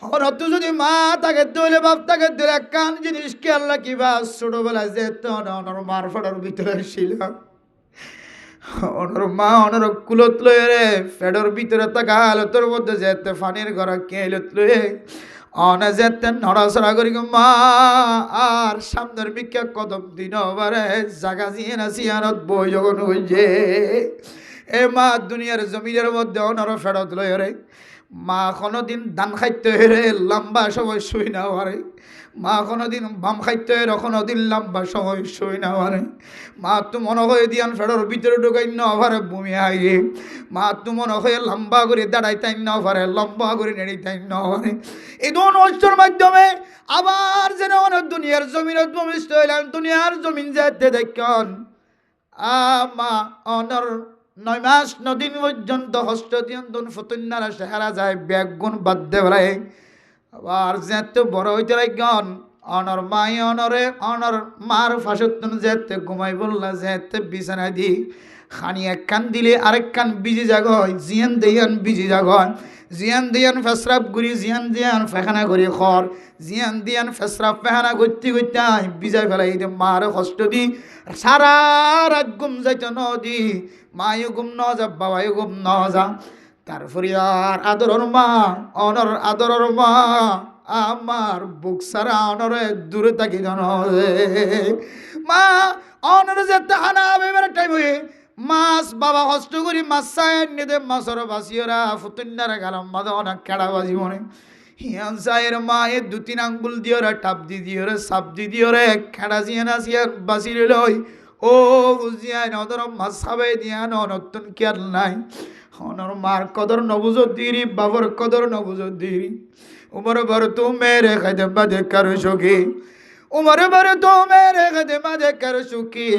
হরত যদি মা তাকে দইলে বাপ তাকে দিলে কান জিনিস কি আল্লাহ কিবা ছোটবেলায় যে অনর মার ফটার ভিতরে ছিল অনর মা অনর কুলত লয়ে রে ফেডর ভিতরে থাকা হালতর মধ্যে যেতে ফানির ঘর কেলত লয়ে অনে যেতে নড়াচড়া করি মা আর সামনের বিক্ষা কদম দিন বারে জাগা জিয়ে না সিয়ানত বই যখন হইছে এ মা দুনিয়ার জমিনের মধ্যে অনর ফেরত লয়ে রে মা কোনোদিন ধান খাইতে রে লম্বা সময় শুই না পারে মা কোনোদিন বাম খাইতে রে কোনোদিন লম্বা সময় শুই না পারে মা তো মনে হয় দিয়ান ফেডর ভিতরে ঢুকাই না পারে ভূমি আগে মা তো মনে হয় লম্বা করে দাঁড়াইতাই না পারে লম্বা করে নেড়িতাই না পারে এই দোন অস্ত্রের মাধ্যমে আবার যেন অনেক দুনিয়ার জমিনত ভূমিষ্ঠ হইলেন দুনিয়ার জমিন যেতে দেখুন মা অনর 9 মাস 9 দিন পর্যন্ত হস্ত দিয়ন্তন ফতুন্নারা সেহারা যায় ব্যাগুন বাদ দেয় আবার যেতে বড় হইতে লাগন অনর মাই অনরে অনর মার ফাঁসতন যেতে ঘুমাই বললা যেতে বিছানা দি খানি এক কান দিলে আরেক কান বিজি জাগয় জিয়ান দেয়ান বিজি জাগয় জিয়ান দিয়ান ফেসরাপ গুড়ি জিয়ান দিয়ান ফেখানা করি খর জিয়ান দিয়ান ফেসরাপ ফেহানা করতে করতে বিজাই ফেলাই মার কষ্ট দি সারা রাত ঘুম যাইতে নদী মায়ও ঘুম ন যা বাবাও ঘুম ন যা তারপরে আর আদরের মা অনর আদরের মা আমার বুক সারা অনরে দূরে থাকি জন মা অনর যেতে হানা এবার টাইম হয়ে মাছ বাবা কষ্ট করি মাছ চাই নিদে মাছর বাসিওরা ফুতুন্নারা গেলাম মাদা অনেক কেড়া বাজি মনে হিয়ান চায়ের মায়ের 2-3 আঙ্গুল দিয়ে ওরা টাপ দি দিয়ে ওরা সাপ দি দিয়ে ওরা খেড়া জিয়ে না সিয়ার বাসি লই ও বুঝিয়াই নদর মাছ খাবে দিয়া নতুন কেয়ার নাই অনর মার কদর নবুজ দিরি বাবর কদর নবুজ দিরি উমর বর তু মেরে খদমা দেখর সুখী উমর বর তু মেরে খদমা দেখর সুখী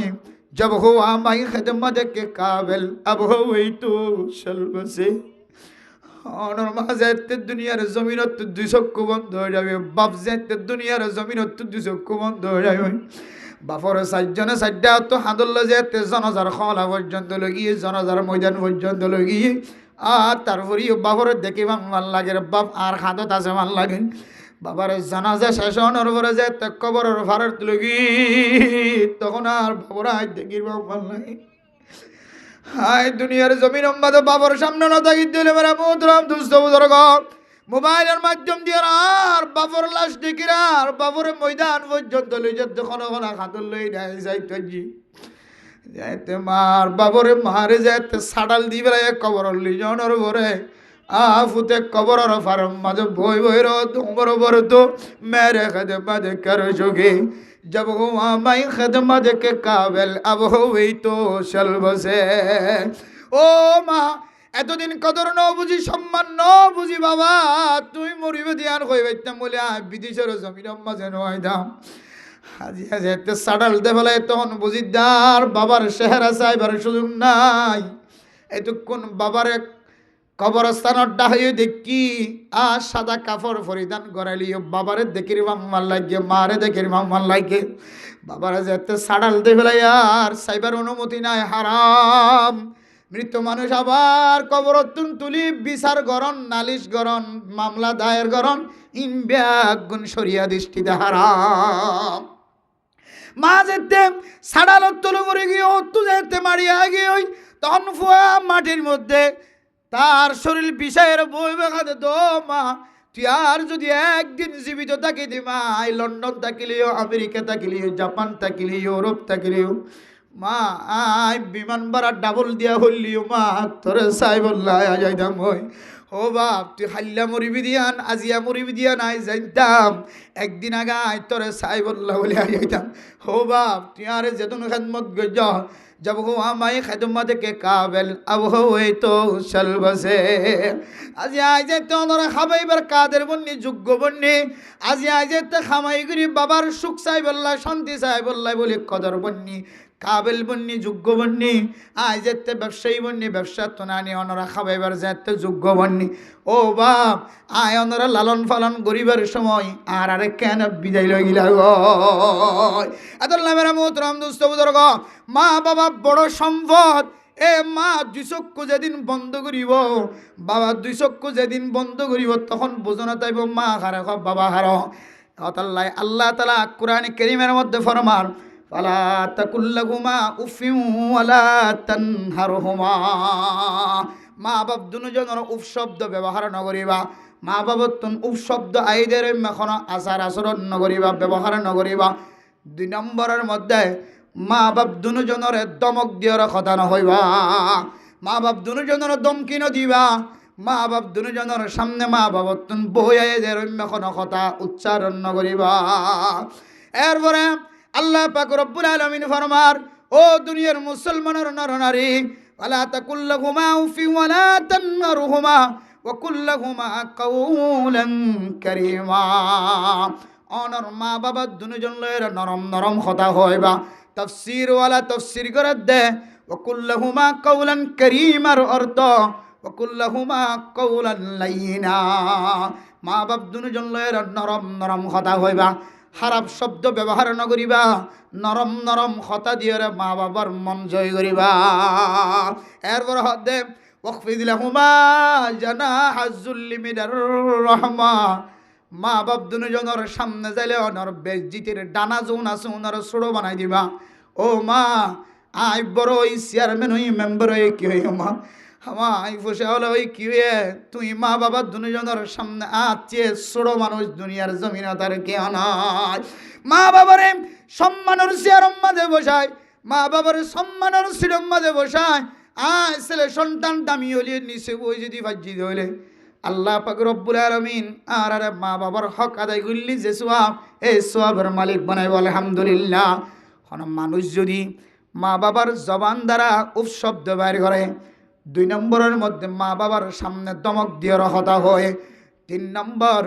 जब हुआ माई खिदमत के काबिल अब हुई तो शल्ब से অনর মা যেতে দুনিয়ার জমিনত 2 চক্ষু বন্ধ হয়ে যাবে বাপ যেতে দুনিয়ার জমিনত 2 চক্ষু বন্ধ হয়ে যাবে বাপর সাতজনে সাতটা তো হাদল যেতে জনজার খলা পর্যন্ত লগিয়ে জনজার ময়দান পর্যন্ত লগিয়ে আর তারপরে বাপর দেখে ভাল লাগে বাপ আর হাতত আছে ভাল লাগে বাবার জানাজা শেষ হওয়ার পরে যে কবরের ভারত লগি তখন আর বাবরা দেখির ভাল লাগে হায় দুনিয়ার জমিন অম্বাদ বাবার সামনে না থাকি দিলে মেরা মোহতরাম দুস্থ বুজুর্গ মোবাইলের মাধ্যম দিয়ে আর বাবর লাশ দেখিরা আর বাবরের ময়দান পর্যন্ত লই যেতে কোনো খাতর লই যাইতে যাইতে মার বাবরে মারে যাইতে সাডাল দিবে কবর লই যাওয়ার পরে ফুতে কবরের ফার্ম মাঝে বই বই রোমর বর তো মেরে खिदमत कर जोगे जब हुआ मैं खिदमत के काबिल अब हुई तो शल्ब से ও মা এতদিন কদর ন বুঝি সম্মান ন বুঝি বাবা তুই মরিবে দিয়ান কই বাইতাম বলে বিদেশের জমিন মাঝে নয় দাম আজি আজি এতে সাডাল দে ফেলে তখন বুঝিদার বাবার চেহারা চাইবার সুযোগ নাই এতক্ষণ বাবার কবরস্থানত ডাহিয়ে দেখি আর সাদা কাপড় পরিধান করালিও বাবারে দেখির ভাল লাগে মারে দেখির ভাল লাগে বাবারা যেতে সাডাল দে ফেলাই আর সাইবার অনুমতি নাই হারাম মৃত মানুষ আবার কবরতুন তুলি বিচার গরণ নালিশ গরণ মামলা দায়ের গরণ ইনব্যাগুন শরিয়া দৃষ্টিতে হারাম মা যেতে সাডালত তুলো করে গিয়ে তু যেতে মারিয়া গিয়ে ওই তখন ফুয়া মাটির মধ্যে তার শরীর বিষয়ের বই বেখাতে তো মা তুই আর যদি একদিন জীবিত থাকি দিমা লন্ডন থাকিলিও আমেরিকা থাকিলিও জাপান থাকিলিও ইউরোপ থাকিলিও মা আই বিমান ভাড়া ডাবল দিয়া হলিও মা তোরে চাই বললাই যাইতাম ওই ও বাপ তুই হাল্লা মরিবি দিয়ান আজিয়া মরিবি দিয়ান আই যাইতাম একদিন আগাই তোরে চাই বললা বলে যাইতাম ও বাপ তুই আর যেতন খেদমত গজ जब हुआ मैं खिदमत के काबिल अब हुई तो शल्ब से আজি আইজেতে ওনারা খাবাইবার কাদের বন্নি যোগ্য বন্নি আজি আইজেতে খামাই করি বাবার সুখ চাই বললা শান্তি চাই বললাই বলে কদর বন্নি কাবিল বন্নি যোগ্য বন্নি আইজেতে ব্যবসায়ী বন্নি ব্যবসা তো নানি ওনারা খাবাইবার যেতে যোগ্য বন্নি ও বাপ আয় ওনারা লালন পালন গরিবের সময় আর আরে কেন বিদায় লই গিলা গো এত নামেরা মোহতরম দুস্থ বুজুর্গ মা বাবা বড় সম্পদ এ মা দুই চক্ষু যেদিন বন্ধ করিব, বাবা দুই চক্ষু যেদিন বন্ধ করিব, তখন বোঝনা তাইব মা হারে বাবা হার। আল্লাহ তাআলা কোরআনে কারীমের মধ্যে ফরমান, ফালা তাকুল্লাহুমা উফিউ ওয়ালা তানহারহুমা। মা বাপ দুজনের উফ শব্দ ব্যবহার নকরিবা। মা বাবার তুন উফ শব্দ আইদের এখন আচার আচরণ নকরিবা, ব্যবহার নকরিবা। 2 নম্বরের মধ্যে মা বাপ দুজনের দমক দিয়ার কথা নহইবা। মা বাপ দুজনের দমকি নদিবা। মা বাপ দুজনের সামনে মা বাবার তুন বইয়াইদের এখন কথা উচ্চারণ নকরিবা। এরপরে আল্লাহ পাক রব্বুল আলামিন ফরমার, ও দুনিয়ার মুসলমানের নরনারী, ওয়ালা তাকুল্লাহুমা উফি ওয়ালা তানহারহুমা ওয়া কুল্লাহুমা কাওলান কারীমা। অনর মা বাবা দুজন লয়ের নরম নরম কথা হইবা। তাফসীর ওয়ালা তাফসীর করে দে, ওয়া কুল্লাহুমা কাওলান কারীমার অর্থ ওয়া কুল্লাহুমা কাওলান লাইয়িনা। মা বাপ দুজন লয়ের নরম নরম কথা হইবা, খারাপ শব্দ ব্যবহার নকরিবা, নরম নরম কথা দিয়ে মা বাবার মন জয় করিবা। এরপর হদে ওয়াকফিদ লাহুমা জানাহা যুল্লি মিনার রাহমা। মা বাপ দুজনের সামনে যাইলে অনর বেজ্জিতির ডানা যৌন আছে ওনার ছোড়ো বানাই দিবা। ও মা, আই বড় ওই চেয়ারম্যান হই, মেম্বার হই, কি হই মা, আমায় বসে হলো ওই কি হয়ে তুই মা বাবা দুজনের সামনে আছে ছোড়ো মানুষ দুনিয়ার জমিনে তার কেউ নয়। মা বাবারে সম্মানের চেয়ারের মাঝে বসায়, মা বাবার সম্মানের সিটের মাঝে বসায়। ছেলে সন্তান দামি হলে নিচে বই যদি বাজি হইলে আল্লাহ পাক রব্বুল আলামিন আর মা বাবার হক আদায় করলি যে সোয়াব, এই সোয়াবের মালিক বানাইব আলহামদুলিল্লাহ। মানুষ যদি মা বাবার জবান দ্বারা উপশব্দ বাইর করে, 2 নম্বরের মধ্যে মা বাবার সামনে দমক দিয়ে কথা হয়। 3 নম্বর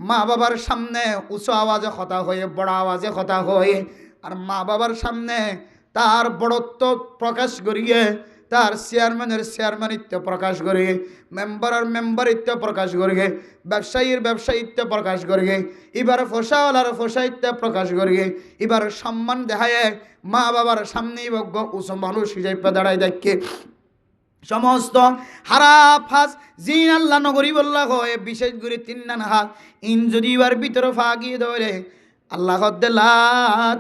মা বাবার সামনে উঁচু আওয়াজে কথা হয়ে, বড় আওয়াজে কথা হয়। আর মা বাবার সামনে তার বড়ত্ব প্রকাশ করিয়ে, তার চেয়ারম্যানের চেয়ারম্যানিত্ব প্রকাশ করিয়ে, মেম্বারের মেম্বারিত্ব প্রকাশ করিয়ে, ব্যবসায়ীর ব্যবসায়িত্ব প্রকাশ করিয়ে, এবার ফসাওয়ালার ফসাইত্ব প্রকাশ করিয়ে, এবার সম্মান দেখায় মা বাবার সামনেই বজ্ঞ উঁচু মানুষ হিসেবে দাঁড়ায় দেখে সমস্ত হারাপ হাস জিন আল্লাহ নগরী বল্লা হয়। বিশেষ করে 3 নান হাত ইন যদি এবার ভিতরে ফাঁকিয়ে ধরে আল্লাহ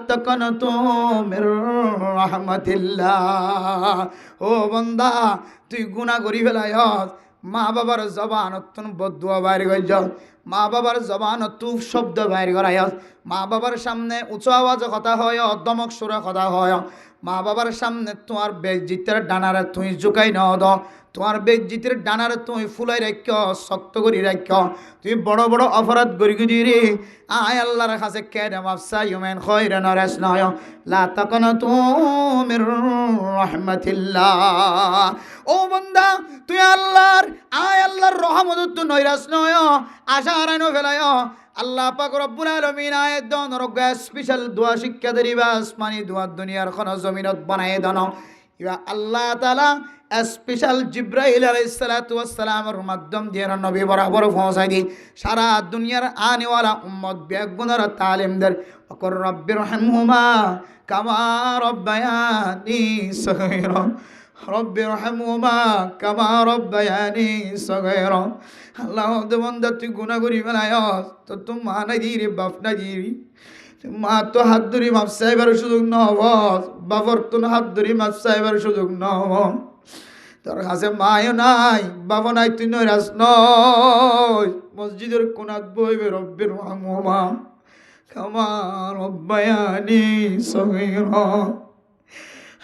তাকানাতু মির রাহমাতিল্লাহ। ও বান্দা, তুই গুনাহ করি ফেলায়স, মা বাবার জবানত বদদুয়া বাইর কইছ, মা বাবার জবানত শব্দ বাইর করায়স, মা বাবার সামনে উঁচু আওয়াজে কথা হয়, দমক সুরে কথা হয়, মা বাবার সামনে তোমার বেজ্জিতের ডানারে তুই জুকাই ন দ, তোমার বেজ্জিতের ডানারে তুই ফুলাই রাখ, শক্ত করি রাখ। তুই বড় বড় অপরাধ করি রে আয় আল্লাহর কাছে কেডে মাফসা ইউমেন খয়রা নরাস নয় লা তাকানাতু মির রাহমাতিল্লাহ। ও বান্দা, তুই আল্লাহর আল্লাহর রহমত তুই নৈরাস নয়, আশা হারানো ফেলায়। আল্লাহ পাক রব্বুল আলামিন আয়াত দন রগ স্পেশাল দোয়া শিক্ষা দেরিবা আসমানি দোয়া দুনিয়ার খন জমিনত বানায় দন। ইবা আল্লাহ তাআলা স্পেশাল জিব্রাইল আলাইহিস সালাতু ওয়াস সালামের মাধ্যম দিয়ে নবী বরাবর পৌঁছাই দি সারা দুনিয়ার আনেওয়ালা উম্মত বেগুনার তালিমদের ওকর রব্বির রহমহুমা কামা রব্বায়ানি সগীরা, রব্বির রহমহুমা কামা রব্বায়ানি সগীরা। আল্লাহ বন্দা তুই গুনাহ করি বেলায়স তো তুই মা নাই দিরি বাপ নাই দিরি, মা তো হাত ধরি মাপ সাহেবের সুযোগ নহব, বাবার তো হাত ধরি মাপ সাহেবের সুযোগ নহব। তোর কাছে মায়ও নাই, বাবা নাই, তুই নৈরাস নয়। মসজিদের কোনাত বইবে রব্বির রহমহুমা কামা রব্বায়ানি সগীরা।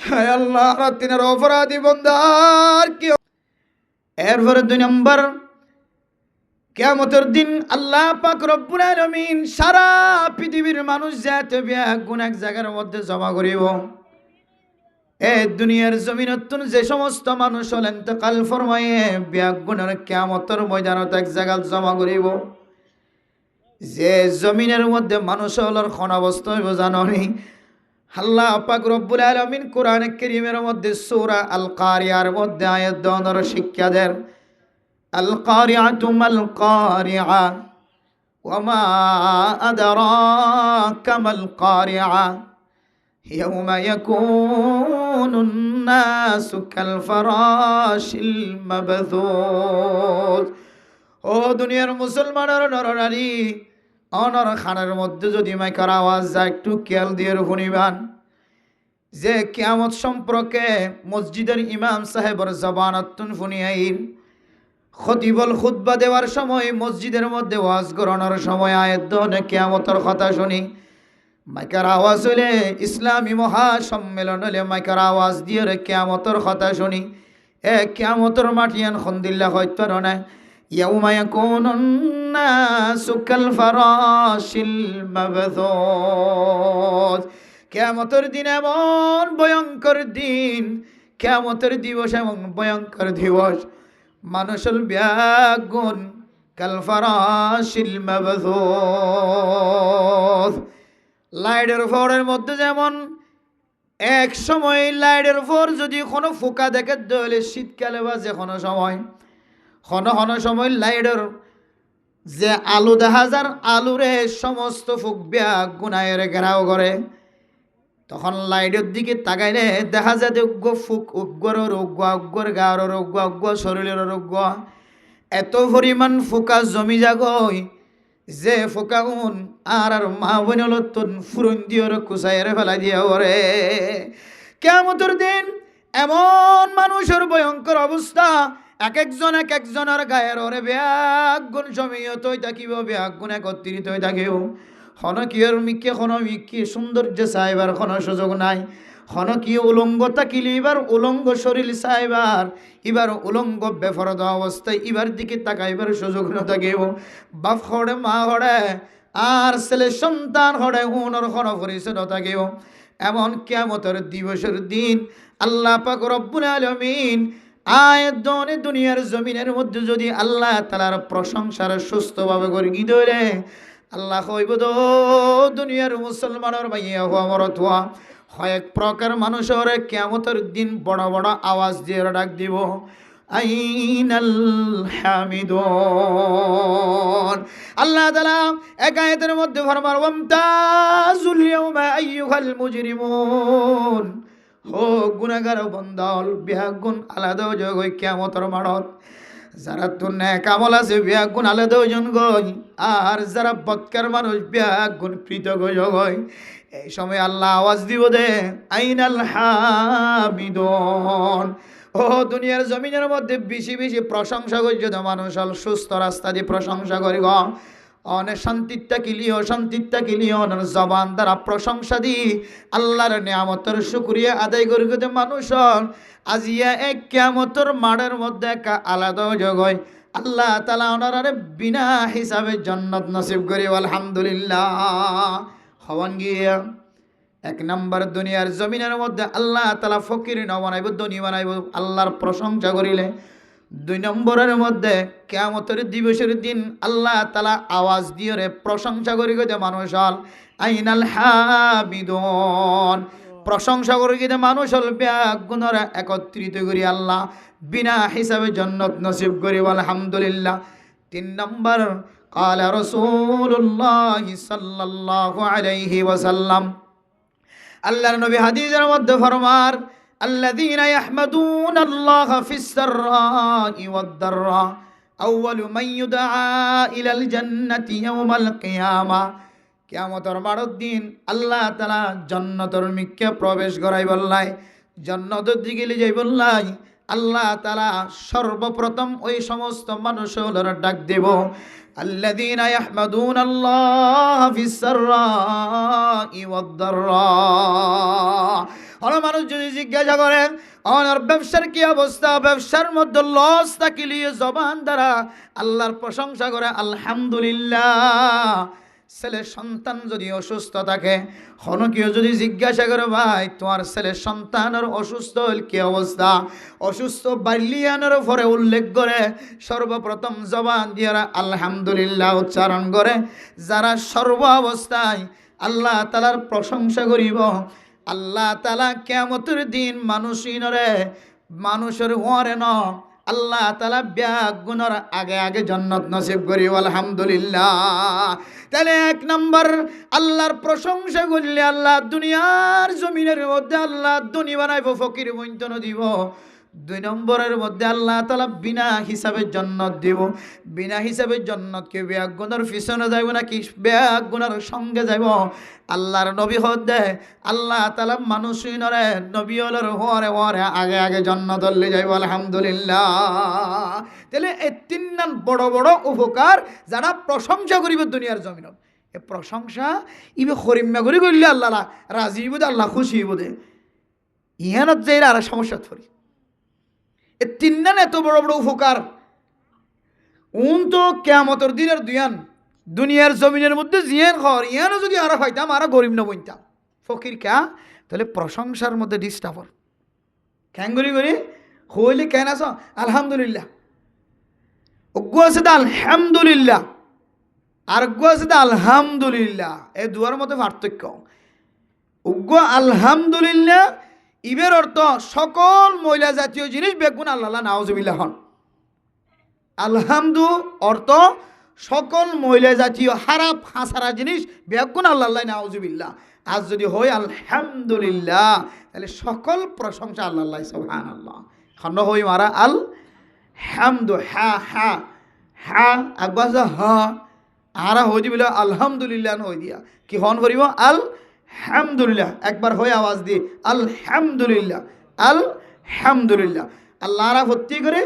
হায় আল্লাহ, রাতিনের অপরাধী বান্দার কি। এরপরে 2 নম্বর, কিয়ামতের দিন আল্লাহ পাক রব্বুল আলামিন সারা পৃথিবীর মানুষ যাতে গুণ এক জায়গার মধ্যে জমা করিব। এই দুনিয়ার জমিনত যে সমস্ত মানুষ হলেন ইন্তেকাল ফরমায়ে গুণের কিয়ামতের ময়দানত এক জায়গায় জমা করিব। যে জমিনের মধ্যে মানুষ হলার কোন অবস্থা হইব জানি? আল্লাহ পাক রব্বুল আলামিন কোরআন কারীমের মধ্যে সূরা আল কারিয়ার মধ্যে আয়াত দনর শিক্ষা দেন, আল কারিআতু মাল কারিআ ওয়া মা আদরাকা মাল কারিআ। ইয়াউমা ইয়াকুনুন নাসু কাল ফারাশিল মাবথুস। ও দুনিয়ার মুসলমানের নরনারী, অনর খানের মধ্যে যদি মাইকার আওয়াজ যায় একটু খেয়াল দিয়ে শুনিবান যে কিয়ামত সম্পর্কে মসজিদের ইমাম সাহেবর জবানাতুন ফুনিয়াইর খতিবল খুতবা দেওয়ার সময় মসজিদের মধ্যে ওয়াজ করানোর সময় আয়াত দনে কিয়ামতের কথা শুনি। মাইকার আওয়াজ হলে ইসলামী মহাসম্মেলন হলে মাইকার আওয়াজ দিয়ে রে কিয়ামতের কথা শুনি। এ কিয়ামতের মাটিয়ান খন্দিল্লা হয়তো না ইয়াউমা ইয়াকুনুন নাসু কাল ফারাশিল মাবথুস। কিয়ামতের দিন এমন ভয়ঙ্কর দিন, কিয়ামতের দিবস এমন ভয়ঙ্কর দিবস, মানুষের ব্যাগুন কাল ফারাশিল মাবথুস। লাইটের ফোরের মধ্যে যেমন এক সময় লাইটের ফোর যদি কোনো ফোকা দেখে দলে শীতকালে বা যে কোনো সময় সময় লাইটের যে আলু দেখা যার আলুরে সমস্ত ফুক ব্যাগ গুনায়ের ঘেরাও করে, তখন লাইটের দিকে তাকাইলে দেখা যায় উগ্র ফুক উগ্র উগ্র গাওয়ার উগ্র শরীরের উগ্র এত পরিমাণ ফোকা জমি জাগয় যে ফোকাগুন আর মা বোন ফুরন দিওর কুচাইয়ের ফেলা দিয়া ওরে। কিয়ামতের দিন এমন মানুষের ভয়ঙ্কর অবস্থা, এক একজনের গায়ের ওরে ব্যাগুন জমিয়ত হয়ে থাকিব, ব্যাগুন একত্রিত হয়ে থাকিব। হনকিয়র মিকে মিকি সৌন্দর্য চাইবার কোনো সুযোগ নাই। হনকি উলঙ্গ থাকিলে এবার উলঙ্গ শরীর চাইবার, এবার উলঙ্গ বেফরদ অবস্থায় এবার দিকে তাকাইবার সুযোগ না থাকিব। বাপ হড়ে মা হড়ে আর ছেলে সন্তান হড়ে উনর খন পরিচয় না থাকিব। এমন কিয়ামতের দিবসের দিন আল্লাহ পাক রব্বুল আলামিন আয়াতনে দুনিয়ার জমিনের মধ্যে যদি আল্লাহ তাআলার প্রশংসার সুস্থভাবে করে গিয়ে আল্লাহ কইব তো দুনিয়ার মুসলমানের ভাইয়া হওয়া মরত হওয়া কয়েক প্রকার মানুষের কিয়ামতের দিন বড় বড় আওয়াজ দিয়ে ডাক দিব, আইনাল হামিদুন। আল্লাহ তাআলা এক আয়াতের মধ্যে ফরমান ওয়ামতাজুল ইয়াউমা আইয়ুহাল মুজরিমুন। ও গুনাহগার বান্দাল বিয়াগুন আলাদা জগই কিয়ামতের মাঠত যারা তোর নেক আমল আছে বিয়াগুন আলাদা ওজন গই, আর যারা বদকার মানুষ বিয়াগুন পৃথক জগই। এই সময় আল্লাহ আওয়াজ দিব দে আইনাল হামিদুন। ও দুনিয়ার জমিনের মধ্যে বেশি বেশি প্রশংসা করি যদি মানুষ সুস্থ রাস্তা দিয়ে প্রশংসা করি গ অনেক শান্তিটা কিলিও অনেক জবান দ্বারা প্রশংসা দি আল্লাহর নিয়ামতের শুকরিয়া আদায় করি কিন্তু মানুষ আজিয়া এক কিয়ামতের মাঠের মধ্যে একটা আলাদা জগয় আল্লাহ তাআলা ওনারে বিনা হিসাবে জান্নাত নসিব করি আলহামদুলিল্লাহ। হওয়ান গিয়া এক নম্বর দুনিয়ার জমিনের মধ্যে আল্লাহ তাআলা ফকির ন বানাইব, ধনী বানাইব আল্লাহর প্রশংসা করিলে। দুই নম্বরের মধ্যে কিয়ামতের দিবসের দিন আল্লাহ তাআলা আওয়াজ দিয়ে রে প্রশংসা করি গিয়ে মানুষ হল আইনাল হামিদুন। প্রশংসা করি গিয়ে মানুষ হল ব্যাগুণরা একত্রিত করি আল্লাহ বিনা হিসাবে জান্নাত নসিব করি আলহামদুলিল্লাহ। তিন নম্বর قال رسول الله صلى الله عليه وسلم আল্লাহর নবী হাদিসের মধ্যে ফরমার আল্লাযীনা ইয়াহমাদুনা আল্লাহ ফিস সাররা'i ওয়াদ দাররা আউয়ালু মান ইউদআ ইলাল জান্নাতি ইয়াওমাল কিয়ামা। কিয়ামতের মাঠের দিন আল্লাহ তাআলা জান্নাতের মিকে প্রবেশ করাই বললাই, জান্নাতের দিকে যাই বললাই আল্লাহ তাআলা সর্বপ্রথম ওই সমস্ত মানুষের ডাক দেব আল্লাযীনা ইয়াহমাদুনা আল্লাহ ফিস সাররা'i ওয়াদ দাররা। আর মানুষ যদি জিজ্ঞাসা করে আমার ব্যবসার কি অবস্থা, ব্যবসার মধ্যে লস থাকিলে জবান দ্বারা আল্লাহর প্রশংসা করে আলহামদুলিল্লাহ। ছেলে সন্তান যদি অসুস্থ থাকে কেউ যদি জিজ্ঞাসা করে ভাই তোমার ছেলে সন্তানের অসুস্থ হল কি অবস্থা, অসুস্থ বাল্যায়নের পরে উল্লেখ করে সর্বপ্রথম জবান দিয়ে আলহামদুলিল্লাহ উচ্চারণ করে। যারা সর্ব অবস্থায় আল্লাহ তাআলার প্রশংসা করিব আল্লাহ তাআলা কিয়ামতের দিন মানুষের ওরে ন আল্লাহ তাআলা ব্যাগুণর আগে আগে জান্নাত নসিব করি আলহামদুলিল্লাহ। তাহলে এক নম্বর আল্লাহর প্রশংসা করলে আল্লাহ দুনিয়ার জমিনের মধ্যে আল্লাহ ধনী বানাইব, ফকির বৈতন দিব। 2 নম্বরের মধ্যে আল্লাহ তাআলা বিনা হিসাবে জান্নাত দিব। বিনা হিসাবে জান্নাত কে ব্যাগ গুনার পিছনে যাইব নাকি ব্যাগ গুনার সঙ্গে যাইব? আল্লাহর নবী হদে আল্লাহ তাআলা মানুষই নরে নবী হলর হরে হরে আগে আগে জান্নাত হলে যাইব। আলহামদুলিল্লাহ। তাহলে এই 3 বড় বড় উপকার যারা প্রশংসা করিব দুনিয়ার জমিনত, এ প্রশংসা ইবে খরিম্মা করে করলে আল্লাহ রাজি হইব, আল্লাহ খুশি হইব। ইহানত যে আর সমস্যা পড়ি। এ 3 এত বড় বড় উপকার তো কিয়ামতের দিনের দুনিয়ার জমিনের মধ্যে জিয়ান ঘর ইয়ানো যদি আরো পাইতাম আরো গরিব না বইতাম ফকির কা। তাহলে প্রশংসার মধ্যে ডিস্টার্ব ক্যাঙ্গুরি করি হইলে কেন আস আলহামদুলিল্লাহ, অজ্ঞ আছে আলহামদুলিল্লাহ, আর অজ্ঞ আছে আলহামদুলিল্লাহ। এই দুয়ার মধ্যে পার্থক্য। অজ্ঞ আলহামদুলিল্লাহ ইবের অর্থ সকল মহিলা জাতীয় জিনিস বেগুন আল্লাহ নাউজুবিল্লাহ হন। আলহামদু অর্থ সকল মহিলা জাতীয় হারাপ হাসারা জিনিস বেগুন আল্লাহ নাউজুবিল্লাহ। আজ যদি হয় আলহামদুলিল্লাহ তাহলে সকল প্রশংসা আল্লাহ সুবহানাল্লাহ। খন্ড হই মারা আল হামদু হা হা হা আকবাস হা আরা হয়ে দিবিল আলহামদুলিল্লাহ হয়ে দিয়া কি হন করিব আলহামদুলিল্লাহ। একবার হয়ে আওয়াজ দিয়ে আলহামদুলিল্লাহ আলহামদুলিল্লাহ। আল্লাহ আরা ভর্তি করে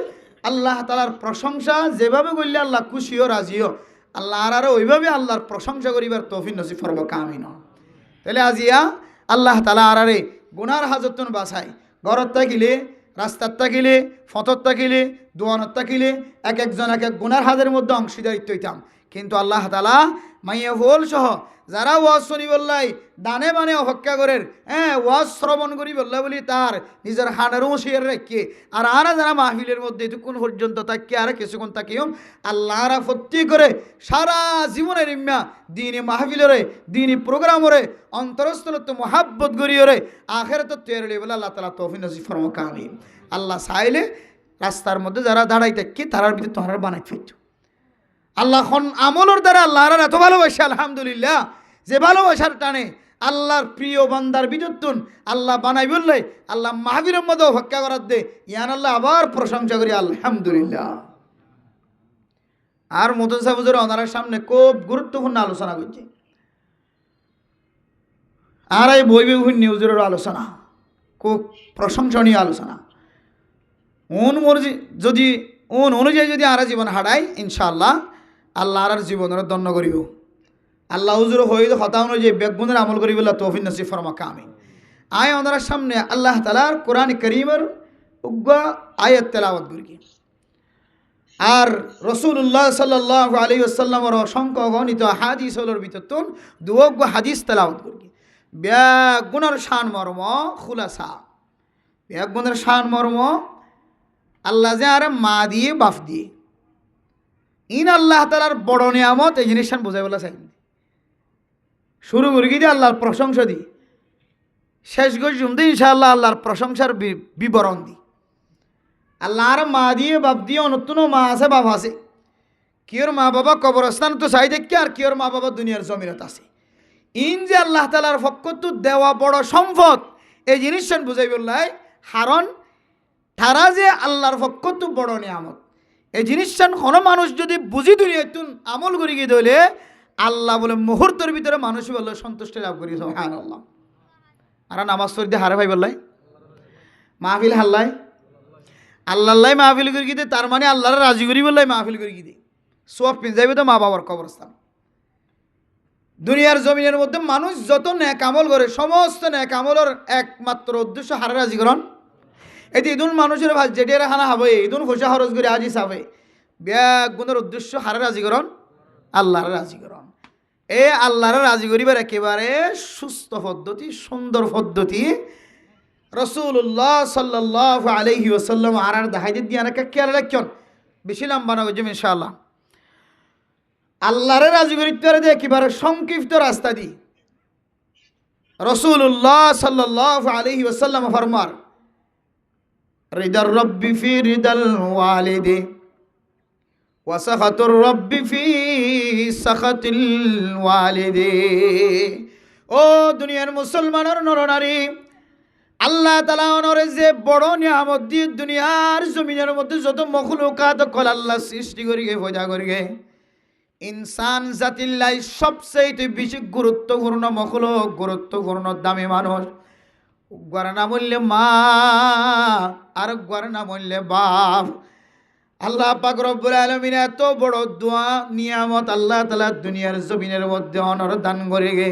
আল্লাহ তাআলার প্রশংসা যেভাবে করলে আল্লাহ খুশিও রাজিও আল্লাহ আরও ওইভাবে আল্লাহর প্রশংসা করিবার তৌফিক নসিব ফরমাক আমিন। তাহলে আজিয়া আল্লাহ তাআলা আরারে গুনার হাজতন বাছাই ঘরত থাকিলে রাস্তার থাকিলে ফতর থাকিলে দোয়ানত থাকিলে এক একজন এক এক গুনার হাজের মধ্যে অংশীদারিত্ব হইতাম। কিন্তু আল্লাহ তাআলা মাইয়া হোল সহ যারা ওয়াজ শুনি বললাই দানে বানে অপেক্ষা করেন, ওয়াজ শ্রবণ করি বললা বলি তার নিজের হাড়েরও শেয়ার রেখে আর আরা যারা মাহফিলের মধ্যে এতক্ষণ পর্যন্ত তাকে আর কিছুক্ষণ তাকিও আল্লাহ আরা ফত্তি করে সারা জীবনের ইম্মা দিনী মাহফিলরে দিনী প্রোগ্রামরে অন্তরস্থলত মহাব্বত গড়িয়রে আখেরাত তৈরি বলে আল্লাহ তাআলা তৌফিক নসিব ফরমাক আমিন। আল্লাহ চাইলে রাস্তার মধ্যে যারা দাঁড়াই থাকি তারার ভিতরে তোহার বানাই ফেলছ আল্লাহ আমলের দ্বারা আল্লাহ এত ভালোবাসে আলহামদুলিল্লাহ। যে ভালোবাসার টানে আল্লাহর প্রিয় বান্দার বিদ্যুৎ আল্লাহ বানাই বললে আল্লাহ মাহবীরের মধ্যে অপেক্ষা করার দে ইয়ান আল্লাহ আবার প্রশংসা করি আলহামদুলিল্লাহ। আর মতন সাহেবের ওনার সামনে খুব গুরুত্বপূর্ণ আলোচনা করছে আর এই বৈবিহীন নিউজের আলোচনা খুব প্রশংসনীয় আলোচনা। যদি অনুযায়ী যদি আর জীবন হারাই ইনশাআল্লাহ আল্লাহ আর জীবনের দণ্ড করিব। আল্লাহ হুজুর হয়ে হতা অনুযায়ী বেগুনের আমল করিব তৌফিক নসিব ফরমাক আমিন। আয় ওনার সামনে আল্লাহ তাআলার কোরআন কারীমের উগ্র আয়াত তেলাওয়াত করি আর রাসূলুল্লাহ সাল্লাল্লাহু আলাইহি ওয়াসাল্লামের অসংখ্য গণিত হাদিসের ভিতর দুগ্গ হাদিস তেলাওয়াত করি। বেগুনের শান মর্ম খুলাসা। বেগুনের শান মর্ম আল্লাহ যে আর মা দিয়ে বাপ দিয়ে ইন আল্লাহ তাআলার বড় নিয়ামত এই জিনিসটা বোঝাই বলা চাই। শুরু করি দিয়ে আল্লাহর প্রশংসা দিই শেষ করি শুনতে ইনশাআল্লাহ আল্লাহর প্রশংসার বিবরণ দিই। আল্লাহ আর মা দিয়ে বাপ দিয়ে নতুন মা আছে বাপ আছে। কিয়র মা বাবা কবরস্থান তো চাই দেখি আর কিয়র মা বাবা দুনিয়ার জমিনত আছে। ইন যে আল্লাহ তাআলার পক্ষতু দেওয়া বড় সম্পদ এই জিনিসটা বুঝাই বললাই কারণ তারা যে আল্লাহর পক্ষতু বড় নিয়ামত এই জিনিসটা কোনো মানুষ যদি বুঝি দুনিয়াতুন আমল করি গিয়ে দিলে আল্লাহ বলে মুহূর্তের ভিতরে মানুষ বললো সন্তুষ্টি লাভ করি সুবহানাল্লাহ। আর নামাজ পড়ি দিয়ে হারে ভাই বললাই মাহফিল হাল্লাই আল্লাহ মাহফিল করি গিয়ে তার মানে আল্লাহর রাজি করি বললাই মাহফিল করি গিয়ে সব পিঁজাইবে তো মা বাবার কবরস্থান। দুনিয়ার জমিনের মধ্যে মানুষ যত ন্যাক আমল করে সমস্ত ন্যাক আমলের একমাত্র উদ্দেশ্য হারে রাজিকরণ। এতে ইদুন মানুষের যেটির হানা হবে ইদুন ফসা খরচ করে আজি চাবে ব্যাগুনের উদ্দেশ্য হারে রাজিকরণ আল্লাহর রাজিকরণ। আল্লাহর রাজি করিবার একেবারে সুস্থ পদ্ধতি সুন্দর পদ্ধতি রাসূলুল্লাহ সাল্লাল্লাহু আলাইহি ওয়াসাল্লাম আর দেখাই দিয়ে অনেক খেয়াল রাখুন বেশি লম্বা না বুঝুন ইনশাআল্লাহ। আল্লাহর রাজি করিতে একেবারে সংক্ষিপ্ত রাস্তা দি রাসূলুল্লাহ সাল্লাল্লাহু আলাইহি ওয়াসাল্লাম ফরমার রিদার রব্বি ফি রিদাল ওয়ালিদি ওয়াসাখাতুর রব্বি ফি সাখাতিল ওয়ালিদি। ও দুনিয়ার মুসলমানের নরনারী, আল্লাহ তাআলা ওনারে যে বড় নিয়ামত দিয়ে দুনিয়ার জমিনের মধ্যে যত মখলুকাত কল আল্লাহ সৃষ্টি করিগে পয়দা করিগে, ইনসান জাতির লাই সবচেয়ে বেশি গুরুত্বপূর্ণ মখলুক, গুরুত্বপূর্ণ দামি মানুষ। গড় না বললে মা, আর গড় না বললে বাপ। আল্লাহ পাক রব্বুল আলামিন এত বড় দোয়া নিয়ামত আল্লাহ তাআলা দুনিয়ার জমিনের মধ্যে অনর দান করিগে।